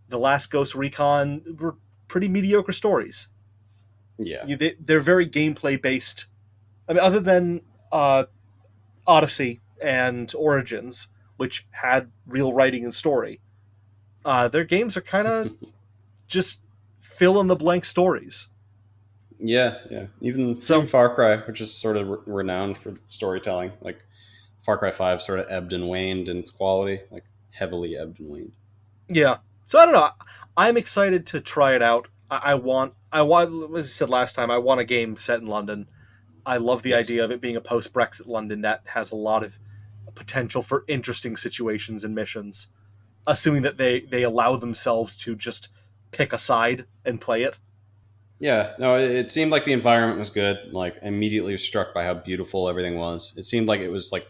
The Last Ghost Recon were pretty mediocre stories. Yeah, They're very gameplay based. I mean, other than Odyssey and Origins, which had real writing and story, their games are kind of just fill in the blank stories. yeah. Even So Far Cry, which is sort of renowned for storytelling, like Far Cry 5 sort of ebbed and waned in its quality, like heavily ebbed and waned. yeah, so I don't know. I'm excited to try it out. I want, as I said last time, I want a game set in London. I love the Yes. idea of it being a post Brexit London that has a lot of potential for interesting situations and missions, assuming that they allow themselves to just pick a side and play it. Yeah, no, it seemed like the environment was good. Like, immediately was struck by how beautiful everything was. It seemed like it was like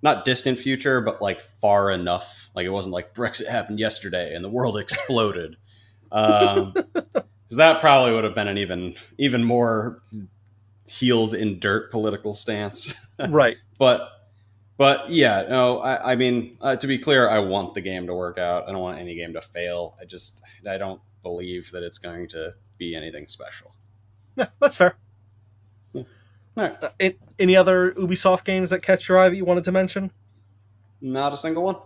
not distant future, but like far enough. Like, it wasn't like Brexit happened yesterday and the world exploded. Um, 'Cause that probably would have been an even more heels in dirt political stance. Right. but yeah, no, I mean, to be clear, I want the game to work out. I don't want any game to fail. I don't believe that it's going to be anything special. Yeah, that's fair. Yeah. All right. Any other Ubisoft games that catch your eye that you wanted to mention? Not a single one.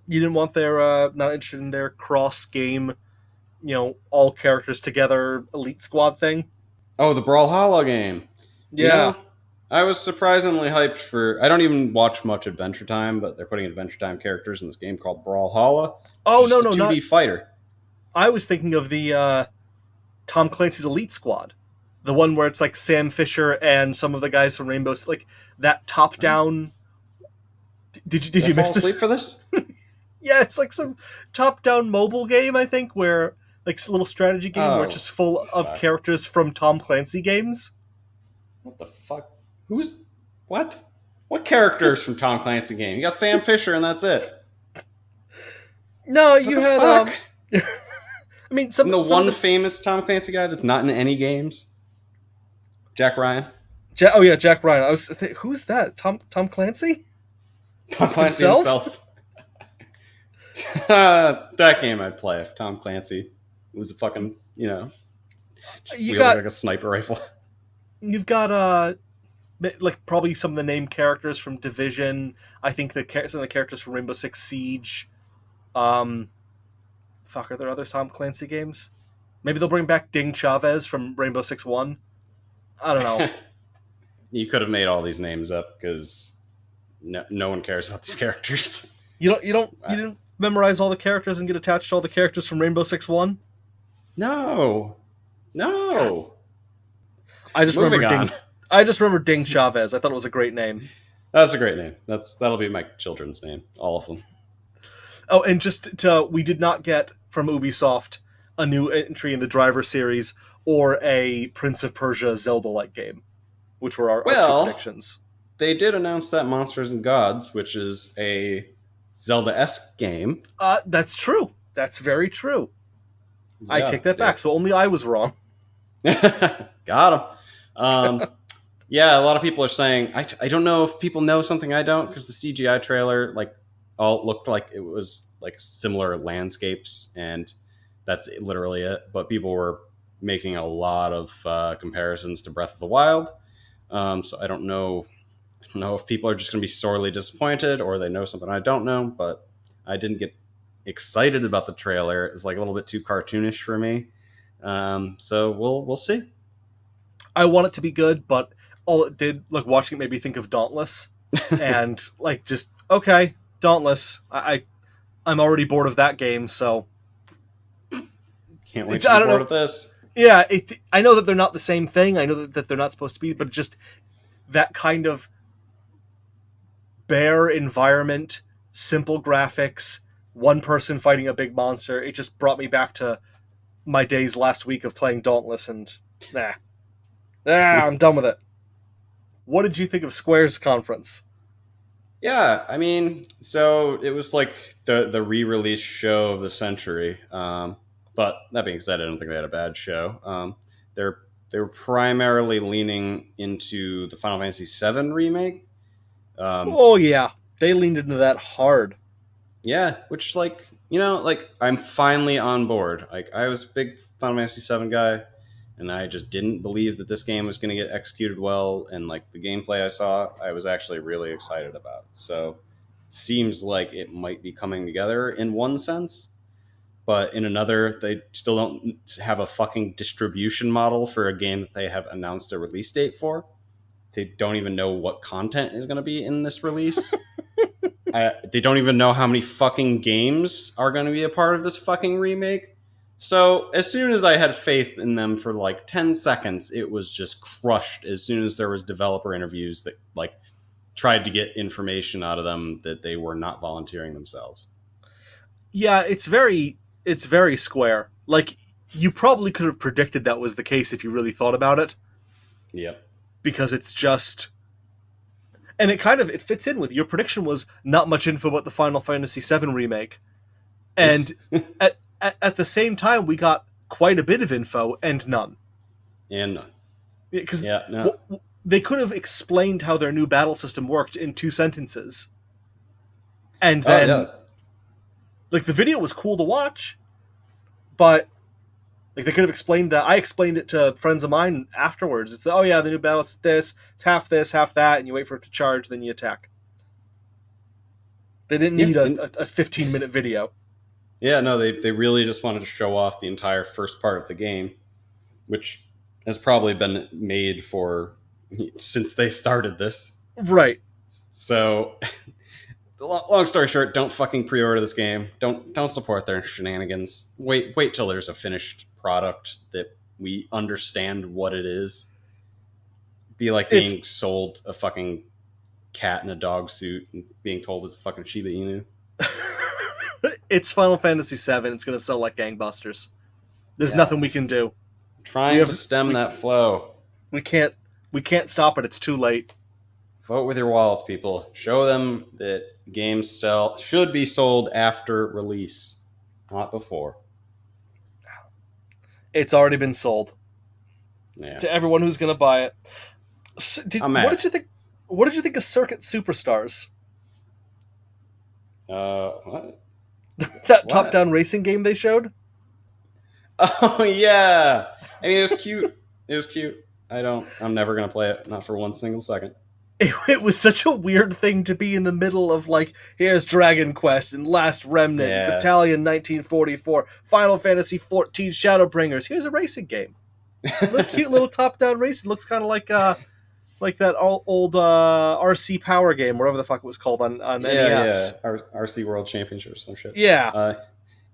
You didn't want their not interested in their cross game, all characters together elite squad thing. Oh, the Brawlhalla game. You Yeah. know, I was surprisingly hyped for. I don't even watch much Adventure Time, but they're putting Adventure Time characters in this game called Brawlhalla, which Oh is no, just a no, 2D not. fighter. I was thinking of the Tom Clancy's Elite Squad, the one where it's like Sam Fisher and some of the guys from Rainbow, like that top down. Did Did I you fall miss asleep this? for this? Yeah, it's like some top down mobile game, I think, where like a little strategy game where it's Oh, just full of fuck. characters from Tom Clancy games. What the fuck? Who's what? What characters from Tom Clancy game? You got Sam Fisher, and that's it. No, What you the had fuck? I mean, And the some of one the famous Tom Clancy guy that's not in any games, Jack Ryan. Oh yeah, Jack Ryan. Who's that? Tom Clancy Tom Clancy himself? himself. That game I'd play if Tom Clancy was a fucking You wielding got like a sniper rifle. you've got like probably some of the name characters from Division. I think some of the characters from Rainbow Six Siege. Um, Fuck, are there other Tom Clancy games? Maybe they'll bring back Ding Chavez from Rainbow Six One. I don't know. You could have made all these names up because no one cares about these characters. You didn't memorize all the characters and get attached to all the characters from Rainbow Six One. No, God, no. I just Moving remember on. Ding. I just remember Ding Chavez. I thought it was a great name. That's a great name. That'll be my children's name. All of them. Oh, and we did not get from Ubisoft a new entry in the Driver series or a Prince of Persia Zelda-like game, which were our two Well, predictions. they did announce that Monsters and Gods, which is a Zelda-esque game. That's true. That's very true. I Yeah, take that back. So only I was wrong. got him. Yeah, a lot of people are saying I don't know if people know something I don't because the CGI trailer all looked like it was like similar landscapes and that's literally it. But people were making a lot of comparisons to Breath of the Wild. So I don't know. I don't know if people are just going to be sorely disappointed or they know something I don't know. But I didn't get excited about the trailer. It's like a little bit too cartoonish for me. So we'll see. I want it to be good, but all it did, like watching it, made me think of Dauntless, and like just okay, Dauntless. I'm already bored of that game, so Can't wait to I be don't bored know. of this. Yeah, I know that they're not the same thing. I know that they're not supposed to be, but just that kind of bare environment, simple graphics, one person fighting a big monster. It just brought me back to my days last week of playing Dauntless, and I'm done with it. What did you think of Square's conference? Yeah, I mean, so it was like the re-release show of the century. But that being said, I don't think they had a bad show. They're they were primarily leaning into the Final Fantasy VII remake. Um, Oh yeah, they leaned into that hard. yeah, which like like I'm finally on board. Like I was a big Final Fantasy VII guy, and I just didn't believe that this game was going to get executed well. And like the gameplay I saw, I was actually really excited about. So seems like it might be coming together in one sense, but in another, they still don't have a fucking distribution model for a game that they have announced a release date for. They don't even know what content is going to be in this release. They don't even know how many fucking games are going to be a part of this fucking remake. So as soon as I had faith in them for like 10 seconds, it was just crushed as soon as there was developer interviews that like tried to get information out of them that they were not volunteering themselves. Yeah, it's very Square. Like you probably could have predicted that was the case if you really thought about it, Yep. because it's just, and it fits in with your prediction was not much info about the Final Fantasy VII remake, and at the same time we got quite a bit of info and none, And none. because Yeah, no. they could have explained how their new battle system worked in 2 sentences, and Oh, then yeah. like the video was cool to watch, but like they could have explained that. I explained it to friends of mine afterwards. It's, oh yeah, the new battle is this, half that, and you wait for it to charge, then you attack. They didn't Yeah. need a 15-minute video. Yeah, no, they really just wanted to show off the entire first part of the game, which has probably been made for since they started this. Right. So, long story short, don't fucking pre-order this game. Don't support their shenanigans. Wait till there's a finished product that we understand what it is. Be like It's being sold a fucking cat in a dog suit and being told it's a fucking Shiba Inu. it's Final Fantasy VII. It's going to sell like gangbusters. There's Yeah, nothing we can do. We trying to have stem we, that flow. we can't stop it. It's too late. Vote with your wallets, people. Show them that games should be sold after release, not before. It's already been sold Yeah, to everyone who's going to buy it. I'm What mad. did you think? What did you think of Circuit Superstars? What? That What? top-down racing game they showed? Oh yeah. I mean, it was cute. It was cute. I'm never gonna play it. Not for one single second. It was such a weird thing to be in the middle of, like, here's Dragon Quest and Last Remnant, Yeah. Battalion 1944, Final Fantasy 14 Shadowbringers. Here's a racing game. A cute little top-down racing. Looks kind of like that old RC Power game, wherever the fuck it was called on Yeah, NES. yeah. RC World Championship or some shit. Yeah.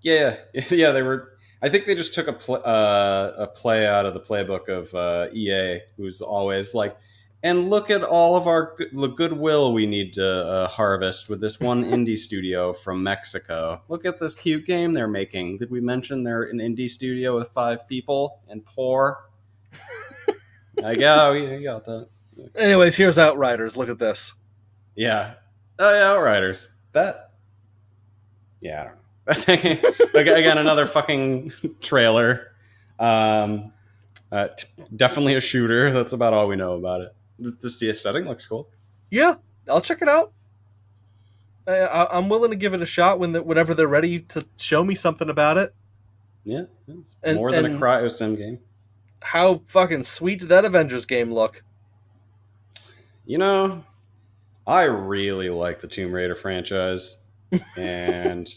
Yeah, yeah. They were. I think they just took a play out of the playbook of EA, who's always like, and look at all of our goodwill we need to harvest with this one indie studio from Mexico. Look at this cute game they're making. Did we mention they're an indie studio with 5 people and poor? Like, yeah, we got that. Anyways, here's Outriders. Look at this. Yeah. Oh yeah, Outriders. That. Yeah, I don't know. Again, another fucking trailer. Definitely a shooter. That's about all we know about it. The setting looks cool. Yeah, I'll check it out. I'm willing to give it a shot whenever they're ready to show me something about it. Yeah, it's more than a cryo sim game. How fucking sweet did that Avengers game look? You know, I really like the Tomb Raider franchise, and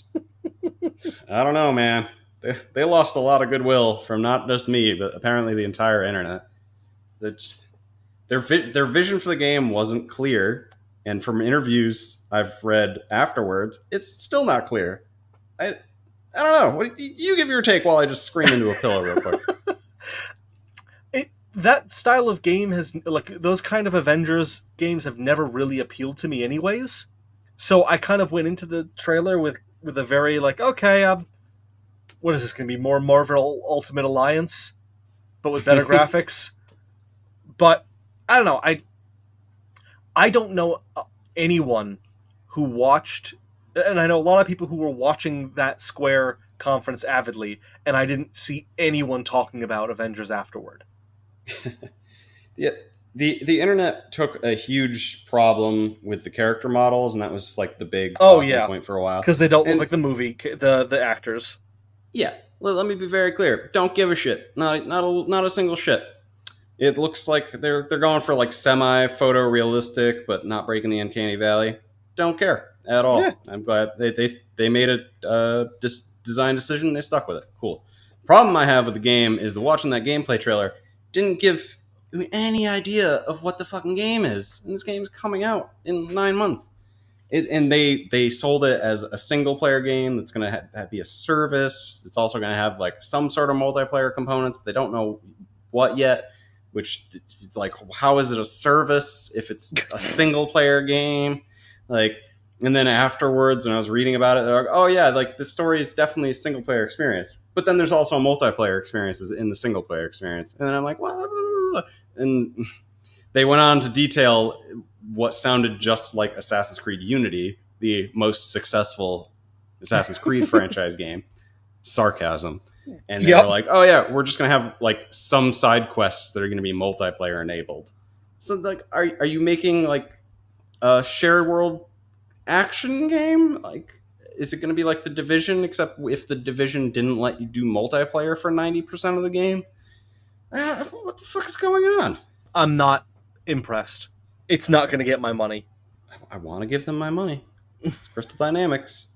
I don't know, man. They lost a lot of goodwill from not just me, but apparently the entire internet. Their vision for the game wasn't clear, and from interviews I've read afterwards, it's still not clear. I don't know. What you give your take while I just scream into a pillow real quick. That style of game has, like, those kind of Avengers games have never really appealed to me anyways. So I kind of went into the trailer with a very like, okay, what is this going to be? More Marvel Ultimate Alliance, but with better graphics. But I don't know. I don't know anyone who watched, and I know a lot of people who were watching that Square conference avidly, and I didn't see anyone talking about Avengers afterward. Yeah, the internet took a huge problem with the character models, and that was like the big talking point for a while. Because they don't look And like the movie, the actors. yeah, let me be very clear. Don't give a shit. Not a single shit. It looks like they're going for like semi photorealistic, but not breaking the uncanny valley. Don't care at all. Yeah. I'm glad they made a design decision. They stuck with it. Cool. Problem I have with the game is that watching that gameplay trailer didn't give me any idea of what the fucking game is. And this game's coming out in 9 months. And they sold it as a single player game that's going to be a service. It's also going to have like some sort of multiplayer components, but they don't know what yet. Which it's like, how is it a service if it's a single player game? Like, and then afterwards, when I was reading about it, they're like, oh yeah, like the story is definitely a single player experience, but then there's also multiplayer experiences in the single player experience. And then I'm like, well, and they went on to detail what sounded just like Assassin's Creed Unity, the most successful Assassin's Creed franchise game. Sarcasm. And they were like, oh yeah, we're just going to have like some side quests that are going to be multiplayer enabled. So like, are you making like a shared world action game? Like, is it going to be like The Division, except if The Division didn't let you do multiplayer for 90% of the game? What the fuck is going on? I'm not impressed. It's not going to get my money. I want to give them my money. It's Crystal Dynamics.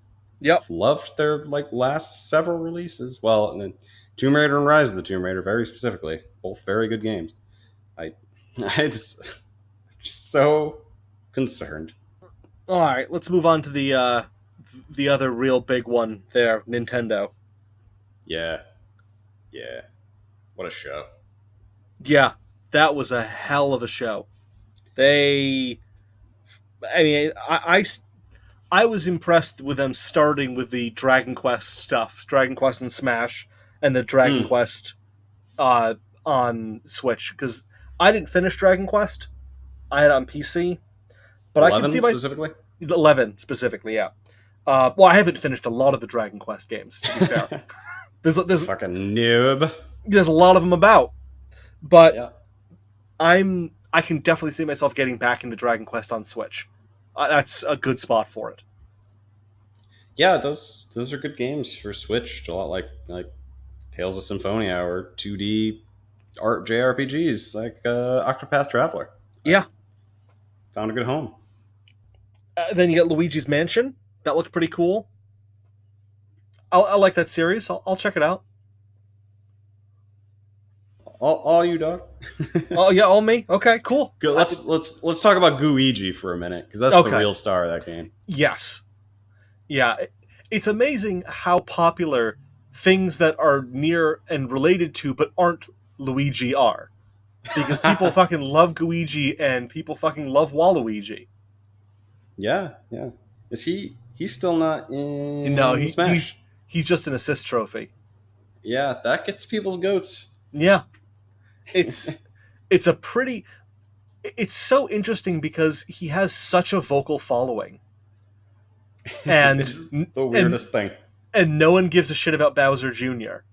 Yep. I've loved their like last several releases. Well, and then Tomb Raider and Rise of the Tomb Raider, very specifically, both very good games. I just so concerned. All right, let's move on to the other real big one there, Nintendo. Yeah. What a show. Yeah, that was a hell of a show. I was impressed with them starting with the Dragon Quest stuff, Dragon Quest and Smash, and the Dragon Quest on Switch, because I didn't finish Dragon Quest. I had it on PC, but 11 I can see specifically. 11 specifically, yeah. Well, I haven't finished a lot of the Dragon Quest games, to be fair. there's fucking noob. There's a lot of them about, but yeah. I can definitely see myself getting back into Dragon Quest on Switch. That's a good spot for it. Yeah, those are good games for Switch. A lot like Tales of Symphonia or 2D art JRPGs like Octopath Traveler. Yeah, found a good home. Then you got Luigi's Mansion. That looked pretty cool. I like that series. I'll check it out. All you, dog. Oh yeah, all me. Okay, cool. Good. Let's talk about Gooigi for a minute, because that's the real star of that game. Yes. Yeah, it's amazing how popular things that are near and related to but aren't Luigi are, because people fucking love Gooigi and people fucking love Waluigi. Yeah. Is he? He's still not in. No, Smash. He's just an assist trophy. Yeah, that gets people's goats. Yeah. It's so interesting because he has such a vocal following. And it's the weirdest thing. And no one gives a shit about Bowser Jr.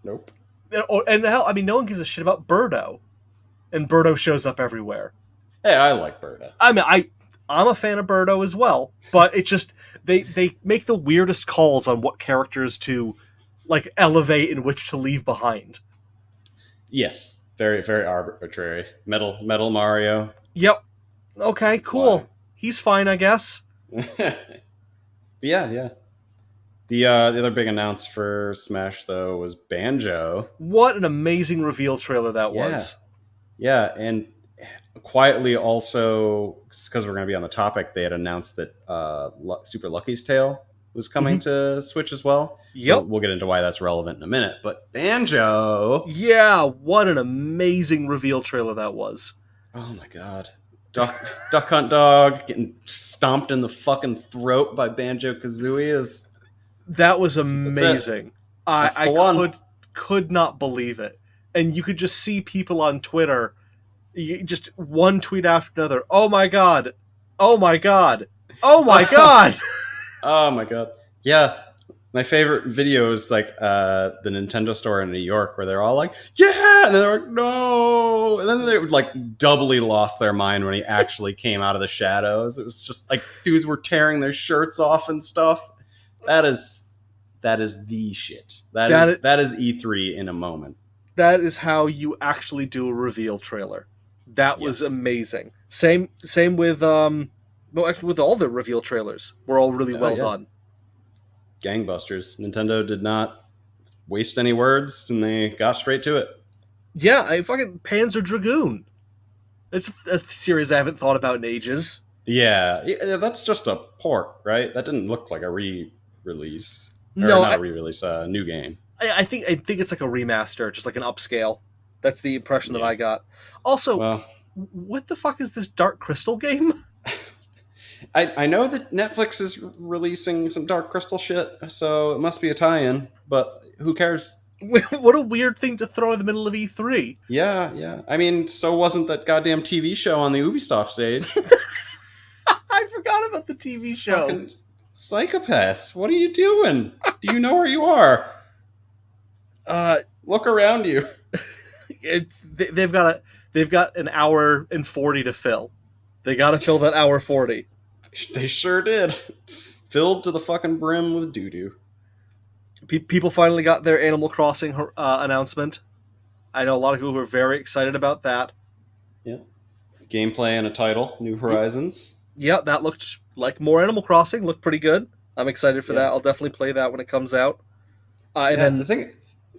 Nope. And hell, I mean, no one gives a shit about Birdo. And Birdo shows up everywhere. Hey, I like Birdo. I mean, I'm a fan of Birdo as well, but it just they make the weirdest calls on what characters to like elevate and which to leave behind. Yes, very very arbitrary. Metal Mario. Yep. Okay, cool. Why? He's fine, I guess. Yeah. The other big announce for Smash though was Banjo. What an amazing reveal trailer that was. Yeah, and quietly also, because we're going to be on the topic, they had announced that Super Lucky's Tale was coming to Switch as well. Yep. We'll get into why that's relevant in a minute. But Banjo! Yeah, what an amazing reveal trailer that was. Oh my god. Duck Hunt Dog getting stomped in the fucking throat by Banjo-Kazooie is... That was That's it. amazing. I That's I the one. could not believe it. And you could just see people on Twitter, just one tweet after another. Oh my god! Oh my god! Oh my god! Oh my god. Yeah. My favorite video is like the Nintendo store in New York where they're all like, yeah, and then they're like, no. And then they would like doubly lost their mind when he actually came out of the shadows. It was just like dudes were tearing their shirts off and stuff. That is the shit. that That is E3 in a moment. that is how you actually do a reveal trailer. That was Yes. amazing. Same with well, actually with all the reveal trailers were all really Oh well yeah. done. Gangbusters. Nintendo did not waste any words and they got straight to it. Yeah, I fucking Panzer Dragoon. It's a series I haven't thought about in ages. Yeah, that's just a port, right? That didn't look like a re-release, or No, not a re-release, a new game. I think it's like a remaster, just like an upscale. That's the impression that Yeah. I got. Also, Well, what the fuck is this Dark Crystal game? I know that Netflix is releasing some Dark Crystal shit, so it must be a tie-in. But who cares? What a weird thing to throw in the middle of E3. Yeah, yeah. I mean, so wasn't that goddamn TV show on the Ubisoft stage? I forgot about the TV show. Fucking psychopaths! What are you doing? Do you know where you are? Uh, Look around you. they've got an hour and 40 to fill. They got to fill that hour 40. They sure did. Filled to the fucking brim with doo doo. People finally got their Animal Crossing announcement. I know a lot of people who are very excited about that. Yeah. Gameplay and a title, New Horizons. Yeah, that looked like more Animal Crossing. Looked pretty good. I'm excited for Yeah. that. I'll definitely play that when it comes out. And Yeah, then the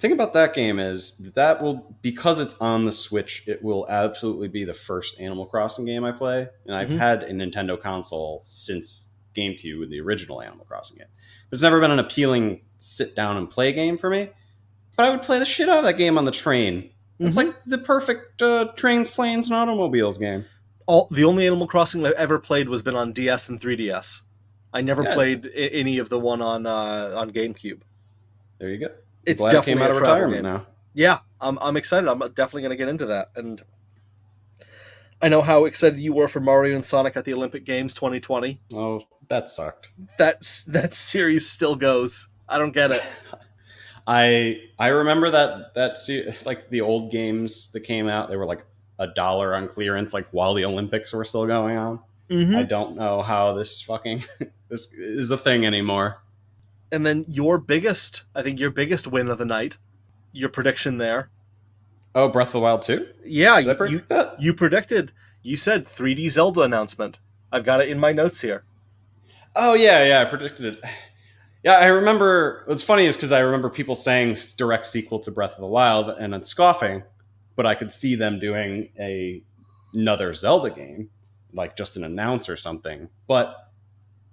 thing about that game is that will, because it's on the Switch, it will absolutely be the first Animal Crossing game I play. And I've Mhm. had a Nintendo console since GameCube with the original Animal Crossing game. It's never been an appealing sit down and play game for me. But I would play the shit out of that game on the train. It's Mhm. like the perfect trains, planes, and automobiles game. the only Animal Crossing I've ever played was been on DS and 3DS. I never Yeah, played any of the one on GameCube. there you go. I'm It's glad it came definitely out a of travel retirement game. now. Yeah, I'm excited. I'm definitely going to get into that. And I know how excited you were for Mario and Sonic at the Olympic Games 2020. Oh, that sucked. That series still goes. I don't get it. I remember like the old games that came out, they were like $1 on clearance, like while the Olympics were still going on. I Mm-hmm. don't know how this fucking this is a thing anymore. And then I think your biggest win of the night, your prediction there. Oh, Breath of the Wild 2? Yeah, Did I predict that? you predicted. You said 3D Zelda announcement. I've got it in my notes here. Oh yeah, I predicted it. Yeah, I remember. What's funny is because I remember people saying direct sequel to Breath of the Wild and then scoffing, but I could see them doing another Zelda game, like just an announce or something. But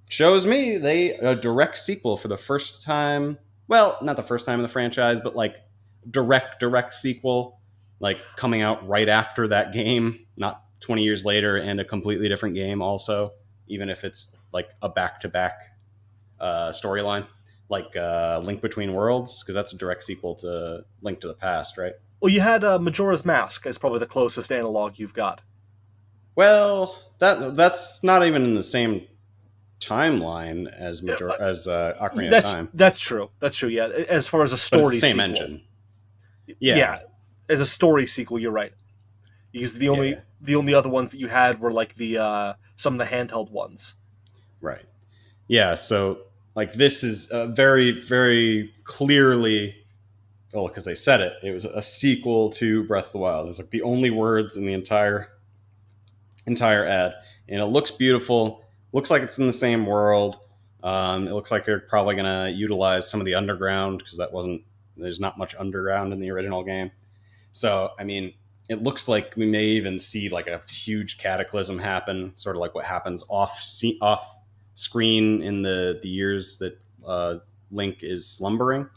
shows me a direct sequel for the first time. Well, not the first time in the franchise, but like direct sequel, like coming out right after that game, not 20 years later, and a completely different game also, even if it's like a back to back storyline, like Link Between Worlds, because that's a direct sequel to Link to the Past, right? Well, you had Majora's Mask as probably the closest analog you've got. Well, that's not even in the same timeline as Ocarina of Time, That's true. That's true. Yeah, as far as a but it's story the same sequel. engine. Yeah, as a story sequel, you're right. Because Yeah, the only other ones that you had were like the some of the handheld ones. right. Yeah, so like this is very, very clearly, well, because they said it, it was a sequel to Breath of the Wild. It's like the only words in the entire ad, and it looks beautiful. Looks like it's in the same world. It looks like they're probably going to utilize some of the underground because there's not much underground in the original game. So, I mean, it looks like we may even see like a huge cataclysm happen, sort of like what happens off screen in the years that Link is slumbering.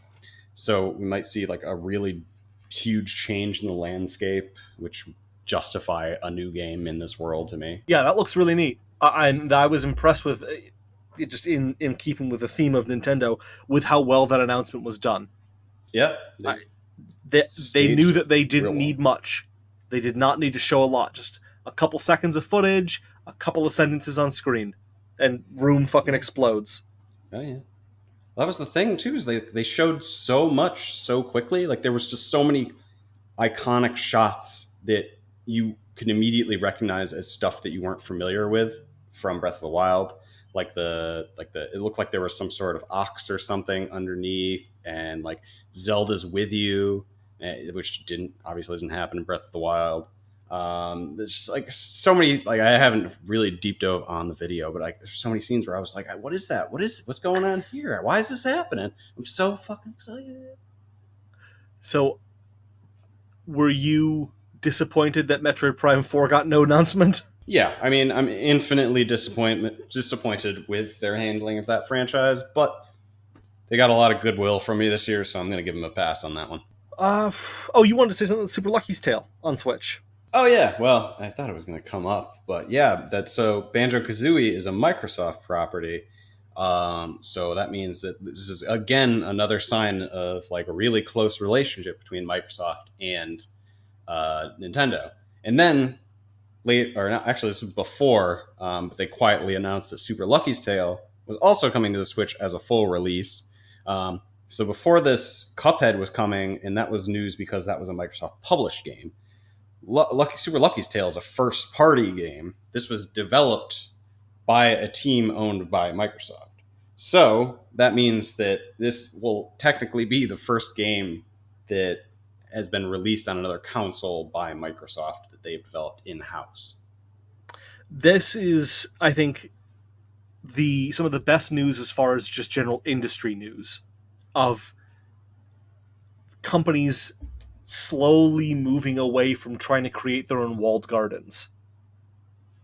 So we might see like a really huge change in the landscape, which justify a new game in this world to me. Yeah, that looks really neat. I was impressed with. just in keeping with the theme of Nintendo, with how well that announcement was done. Yeah, I, they've they knew staged that it they real didn't well. need much. They did not need to show a lot. Just a couple seconds of footage, a couple of sentences on screen, and room fucking Yeah. explodes. Oh yeah. Well, that was the thing too. Is they showed so much so quickly. Like there was just so many iconic shots that you could immediately recognize as stuff that you weren't familiar with from Breath of the Wild. It looked like there was some sort of ox or something underneath, and like Zelda's with you, which didn't happen in Breath of the Wild. There's just, like so many, like I haven't really deep dove on the video, but like there's so many scenes where I was like, what is that? What's going on here? Why is this happening? I'm so fucking excited. So, were you disappointed that Metroid Prime 4 got no announcement? Yeah, I mean, I'm infinitely disappointed with their handling of that franchise, but they got a lot of goodwill from me this year, so I'm going to give them a pass on that one. Uh, oh, you wanted to say something Super Lucky's Tale on Switch. Oh yeah, well, I thought it was going to come up, but yeah, that's so Banjo Kazooie is a Microsoft property, so that means that this is again another sign of like a really close relationship between Microsoft and Nintendo. And then late, or not, actually, this was before, but they quietly announced that Super Lucky's Tale was also coming to the Switch as a full release. So before this, Cuphead was coming, and that was news because that was a Microsoft published game. Super Lucky's Tale is a first party game. This was developed by a team owned by Microsoft. So that means that this will technically be the first game that has been released on another console by Microsoft that they've developed in house. This is, I think, some of the best news as far as just general industry news of companies slowly moving away from trying to create their own walled gardens.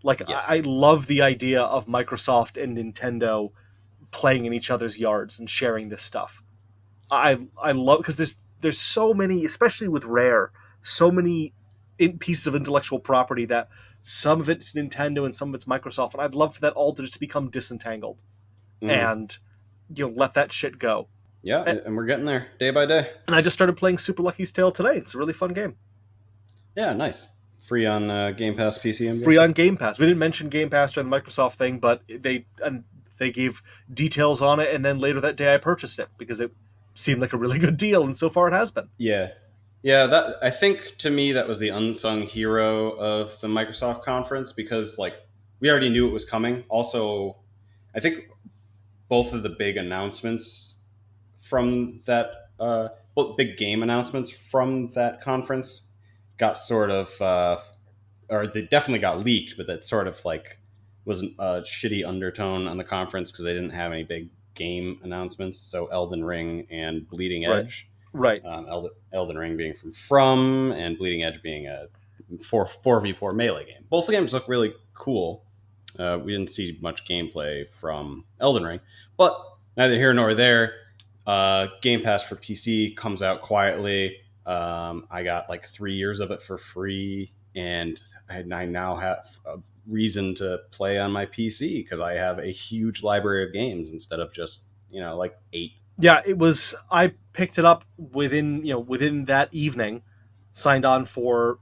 Like, Yes. I love the idea of Microsoft and Nintendo playing in each other's yards and sharing this stuff. I love, because there's so many, especially with Rare, so many pieces of intellectual property that some of it's Nintendo and some of it's Microsoft, and I'd love for that all to just become disentangled Mm-hmm. and let that shit go. Yeah, and we're getting there day by day. And I just started playing Super Lucky's Tale today. It's a really fun game. Yeah, nice. Free on Game Pass PC. Free on Game Pass. We didn't mention Game Pass during the Microsoft thing, but they gave details on it, and then later that day I purchased it because it seemed like a really good deal, and so far it has been. Yeah, yeah. That I think to me that was the unsung hero of the Microsoft conference because like we already knew it was coming. Also, I think both of the big announcements from that, both big game announcements from that conference got sort of, or they definitely got leaked, but that sort of like was a shitty undertone on the conference because they didn't have any big game announcements. So Elden Ring and Bleeding Edge, Right. Elden Ring being from and Bleeding Edge being a 4v4 melee game. Both the games look really cool. We didn't see much gameplay from Elden Ring, but neither here nor there. Game Pass for PC comes out quietly. I got like 3 years of it for free, and I now have a reason to play on my PC because I have a huge library of games instead of just like 8. Yeah, it was. I picked it up within that evening, signed on for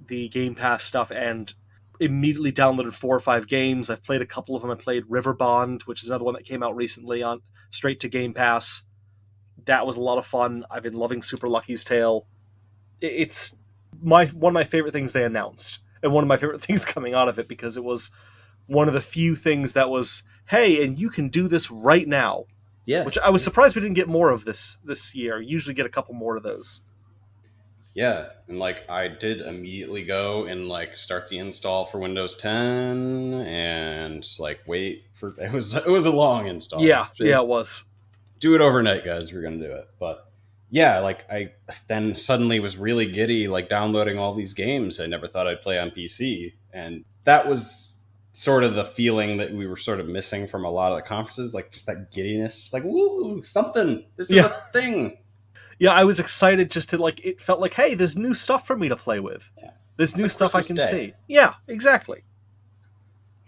the Game Pass stuff, and immediately downloaded 4 or 5 games. I've played a couple of them. I played River Bond, which is another one that came out recently on straight to Game Pass. That was a lot of fun. I've been loving Super Lucky's Tale. It's one of my favorite things they announced, and one of my favorite things coming out of it because it was one of the few things that was, hey, and you can do this right now. Yeah, Which I was surprised we didn't get more of this year. Usually get a couple more of those. yeah, and like I did immediately go and like start the install for Windows 10 and like wait for it was a long install. Yeah, it was. Do it overnight, guys. We're gonna do it. But yeah, like I then suddenly was really giddy, like downloading all these games I never thought I'd play on PC, and that was sort of the feeling that we were sort of missing from a lot of the conferences, like just that giddiness, just like woo, something. This is a thing. Yeah, I was excited just to like. It felt like, hey, there's new stuff for me to play with. Yeah. There's new like stuff Christmas I can Day. see. Yeah, exactly.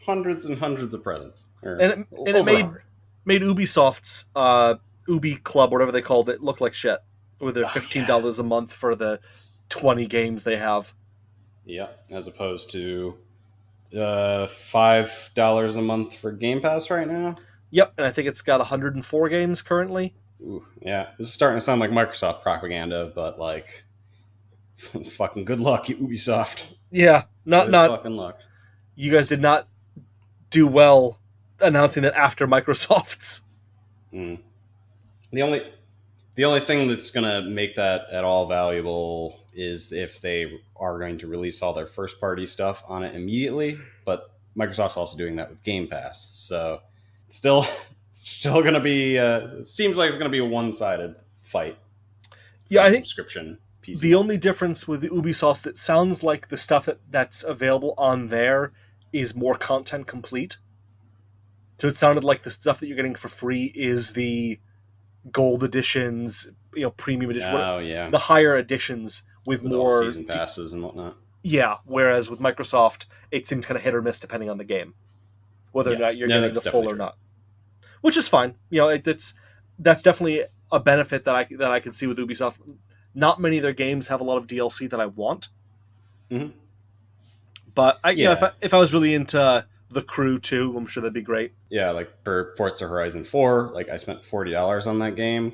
Hundreds and hundreds of presents. And it made made Ubisoft's Ubi Club, whatever they called it, look like shit with their Oh yeah, $15 a month for the 20 games they have. yeah. As opposed to $5 a month for Game Pass right now. Yep, and I think it's got 104 games currently. Ooh, yeah, this is starting to sound like Microsoft propaganda, but like, fucking good luck, you Ubisoft. Yeah, Good not fucking luck. you guys did not do well announcing that after Microsoft's. Mm. The only the only thing that's gonna make that at all valuable is if they are going to release all their first party stuff on it immediately. But Microsoft's also doing that with Game Pass, so it's still gonna be. It seems like it's gonna be a one sided fight for Yeah, the I think subscription PC the market. only difference with the Ubisoft that sounds like the stuff that's available on there is more content complete. So it sounded like the stuff that you're getting for free is the gold editions, premium edition, Oh yeah, the higher editions with with all the more. season passes and whatnot. Yeah, whereas with Microsoft, it seems kind of hit or miss depending on the game, whether or not Yes, you're no, getting that's the full definitely or true. not, which is fine. That's definitely a benefit that I can see with Ubisoft. Not many of their games have a lot of DLC that I want, Hmm. but Yeah, if I was really into the Crew too, I'm sure that'd be great. yeah, like for Forza Horizon 4, like I spent $40 on that game,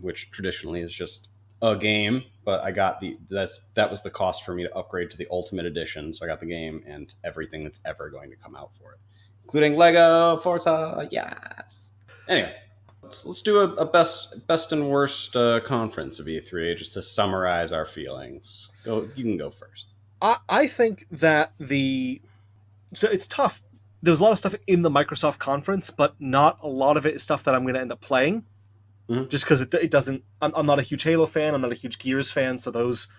which traditionally is just a game, but I got that was the cost for me to upgrade to the Ultimate Edition, so I got the game and everything that's ever going to come out for it, including Lego Forza. Yes. Anyway, let's do a best and worst conference of E3 just to summarize our feelings. Go, you can go first. I think that so it's tough. There was a lot of stuff in the Microsoft conference, but not a lot of it is stuff that I'm going to end up playing. Mhm. Just because it doesn't. I'm not a huge Halo fan. I'm not a huge Gears fan, so those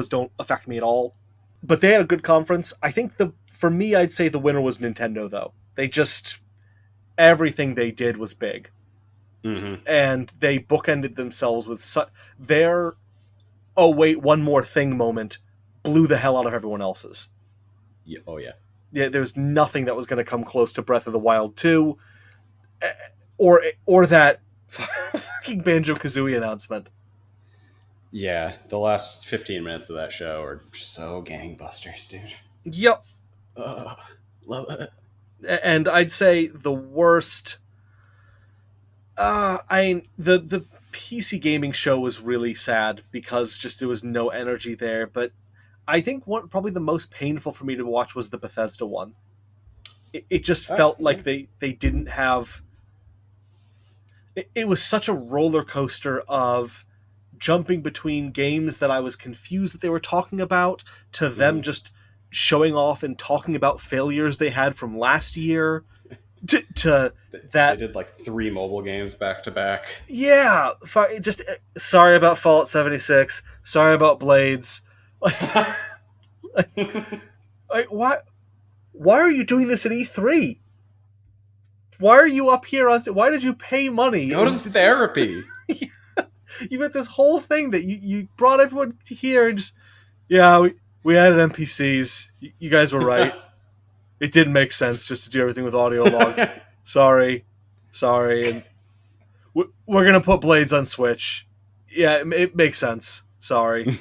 don't affect me at all. But they had a good conference. I think the for me, I'd say the winner was Nintendo. Though they just everything they did was big, Mhm. and they bookended themselves with their oh wait one more thing moment blew the hell out of everyone else's. Yeah, oh yeah. Yeah, there's nothing that was going to come close to Breath of the Wild 2 or that fucking Banjo Kazooie announcement. Yeah, the last 15 minutes of that show are so gangbusters, dude. Yep. Ugh, love it. And I'd say the worst. The PC gaming show was really sad because just there was no energy there. But I think what probably the most painful for me to watch was the Bethesda one. It just felt Yeah. like they didn't have. It was such a roller coaster of jumping between games that I was confused that they were talking about to them Mhm. just showing off and talking about failures they had from last year to They that. did like 3 mobile games back to back. Yeah, just sorry about Fallout 76, sorry about Blades. Like why are you doing this at E3? Why are you up here on why did you pay money Go to and therapy. you got this whole thing that you brought everyone here and just yeah, we added NPCs. You guys were right. It didn't make sense just to do everything with audio logs. Sorry, and we're gonna put Blades on Switch. Yeah, it makes sense. Sorry.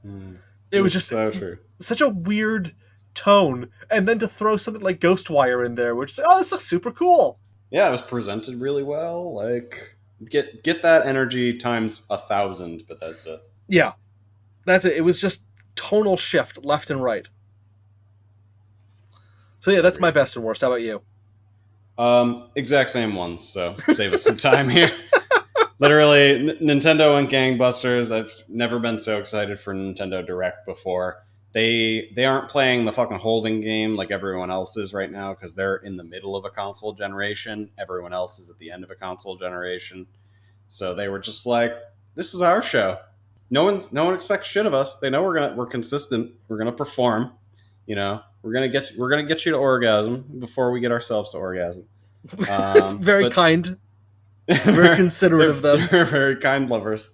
It was It's just so true. such a weird tone, and then to throw something like Ghostwire in there, which oh, this looks super cool. Yeah, it was presented really well. Like get that energy times 1,000, Bethesda. Yeah, that's it. It was just tonal shift left and right. So yeah, that's my Agreed. best and worst. How about you? Exact same ones. So save us some time here. Literally, Nintendo and gangbusters. I've never been so excited for Nintendo Direct before. They aren't playing the fucking holding game like everyone else is right now because they're in the middle of a console generation. Everyone else is at the end of a console generation. So they were just like, "This is our show. No one expects shit of us. They know we're consistent. We're gonna perform. You know, we're gonna get you to orgasm before we get ourselves to orgasm." It's very But kind, very considerate of them. they're very kind lovers.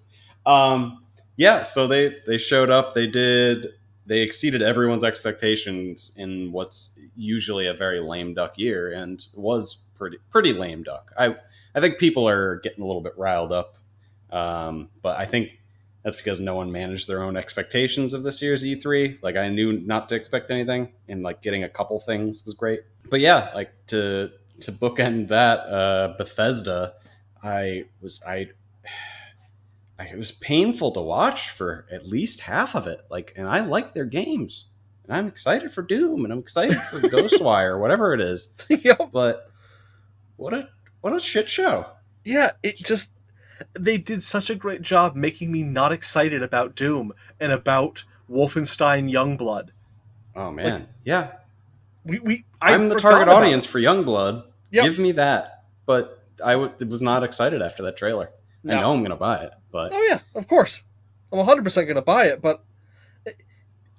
Yeah, so they showed up. They did they exceeded everyone's expectations in what's usually a very lame duck year, and was pretty lame duck. I think people are getting a little bit riled up, but I think that's because no one managed their own expectations of this year's E3. Like, I knew not to expect anything, and like getting a couple things was great. But yeah, like to bookend that, Bethesda, I was I it was painful to watch for at least half of it. Like, and I like their games, and I'm excited for Doom, and I'm excited for Ghostwire, whatever it is. Yep. But what a shit show. Yeah, they did such a great job making me not excited about Doom and about Wolfenstein Youngblood. Oh Like, man, yeah. I I'm the forgot target about audience it. for Youngblood. Yep. Give me that. But was not excited after that trailer. I No. know I'm gonna buy it, but Oh yeah, of course. I'm 100% going to buy it, but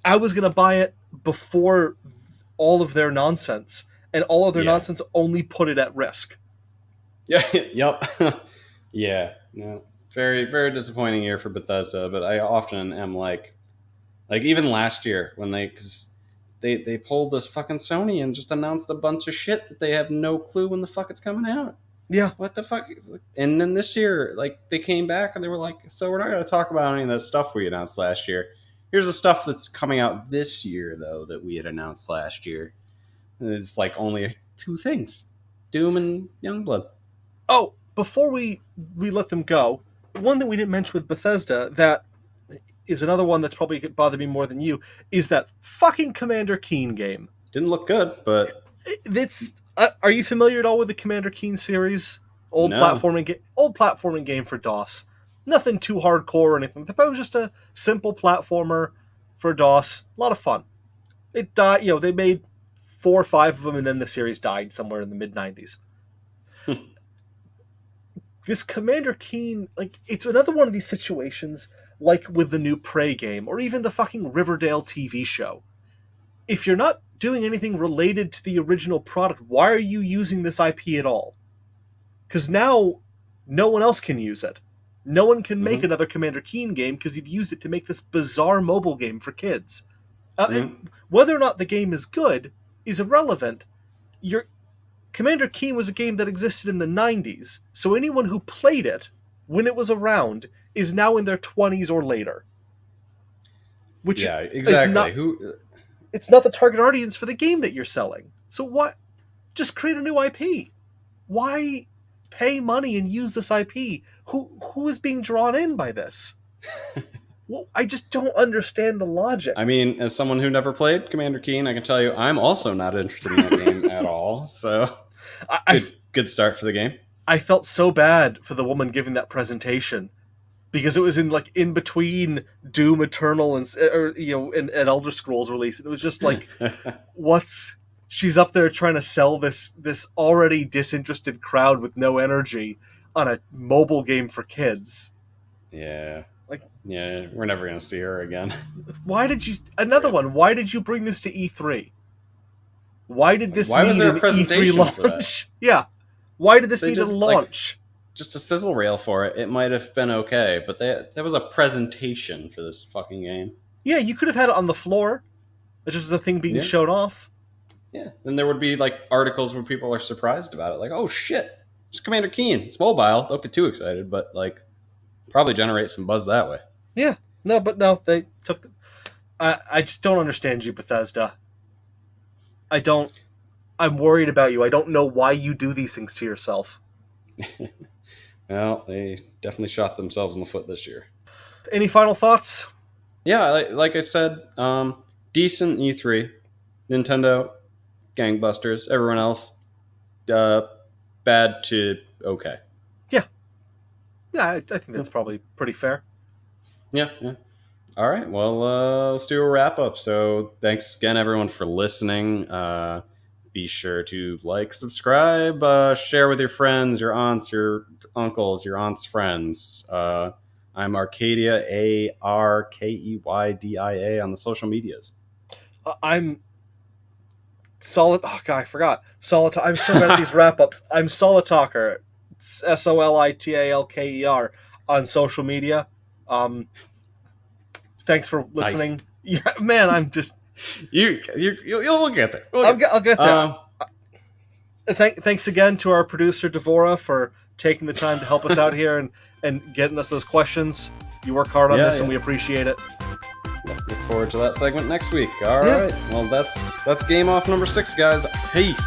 I was going to buy it before all of their nonsense, and all of their yeah, nonsense only put it at risk. yeah, yep, yeah. No, very disappointing year for Bethesda. But I often am like even last year when because they pulled this fucking Sony and just announced a bunch of shit that they have no clue when the fuck it's coming out. Yeah. What the fuck? And then this year, like, they came back and they were like, so we're not going to talk about any of that stuff we announced last year. Here's the stuff that's coming out this year, though, that we had announced last year. And it's like only two things: Doom and Youngblood. Oh, before we let them go, one thing we didn't mention with Bethesda that is another one that's probably bothered me more than you is that fucking Commander Keen game. Didn't look good, but It's are you familiar at all with the Commander Keen series? Old no. platforming game for DOS. Nothing too hardcore or anything. But it was just a simple platformer for DOS. A lot of fun. It died. They made 4 or 5 of them, and then the series died somewhere in the mid-90s. This Commander Keen, like, it's another one of these situations, like with the new Prey game, or even the fucking Riverdale TV show. If you're not doing anything related to the original product, why are you using this IP at all? Because now, no one else can use it. No one can make another Commander Keen game because you've used it to make this bizarre mobile game for kids. Whether or not the game is good is irrelevant. Commander Keen was a game that existed in the 90s, so anyone who played it when it was around is now in their 20s or later. Which Yeah, exactly. it's not the target audience for the game that you're selling. So what? Just create a new IP. Why pay money and use this IP? Who is being drawn in by this? Well, I just don't understand the logic. I mean, as someone who never played Commander Keen, I can tell you I'm also not interested in that game at all. So, good start for the game. I felt so bad for the woman giving that presentation because it was in between Doom Eternal and Elder Scrolls release. And it was just like, she's up there trying to sell this already disinterested crowd with no energy on a mobile game for kids. Yeah. Yeah, we're never going to see her again. Why did you bring this to E3? Why did this Why need was there an a presentation E3 for that? launch? Yeah. Why did this need a launch? Just a sizzle reel for it. It might have been okay, but there was a presentation for this fucking game. Yeah, you could have had it on the floor. It's just a thing being shown off. Yeah, then there would be like articles where people are surprised about it. Like, oh shit, it's Commander Keen. It's mobile. Don't get too excited, but like probably generate some buzz that way. Yeah. No, they took I just don't understand you, Bethesda. I'm worried about you. I don't know why you do these things to yourself. Well, they definitely shot themselves in the foot this year. Any final thoughts? Yeah, like I said, decent E3. Nintendo, gangbusters. Everyone else, bad to okay. Yeah, I think that's probably pretty fair. Yeah. All right, well, let's do a wrap up. So thanks again, everyone, for listening. Be sure to like, subscribe, share with your friends, your aunts, your uncles, your aunt's friends. I'm Arcadia, ARKEYDIA on the social medias. I'm solid. Oh god, I forgot. Solid. I'm so bad at these wrap ups. I'm Solitalker. It's SOLITALKER on social media. Thanks for listening. Nice. Yeah, man, I'm just. We'll get there. I'll get there. Thanks again to our producer Devora for taking the time to help us out here and getting us those questions. You work hard on this, and we appreciate it. Look forward to that segment next week. All right. Well, that's Game Off number 6, guys. Peace.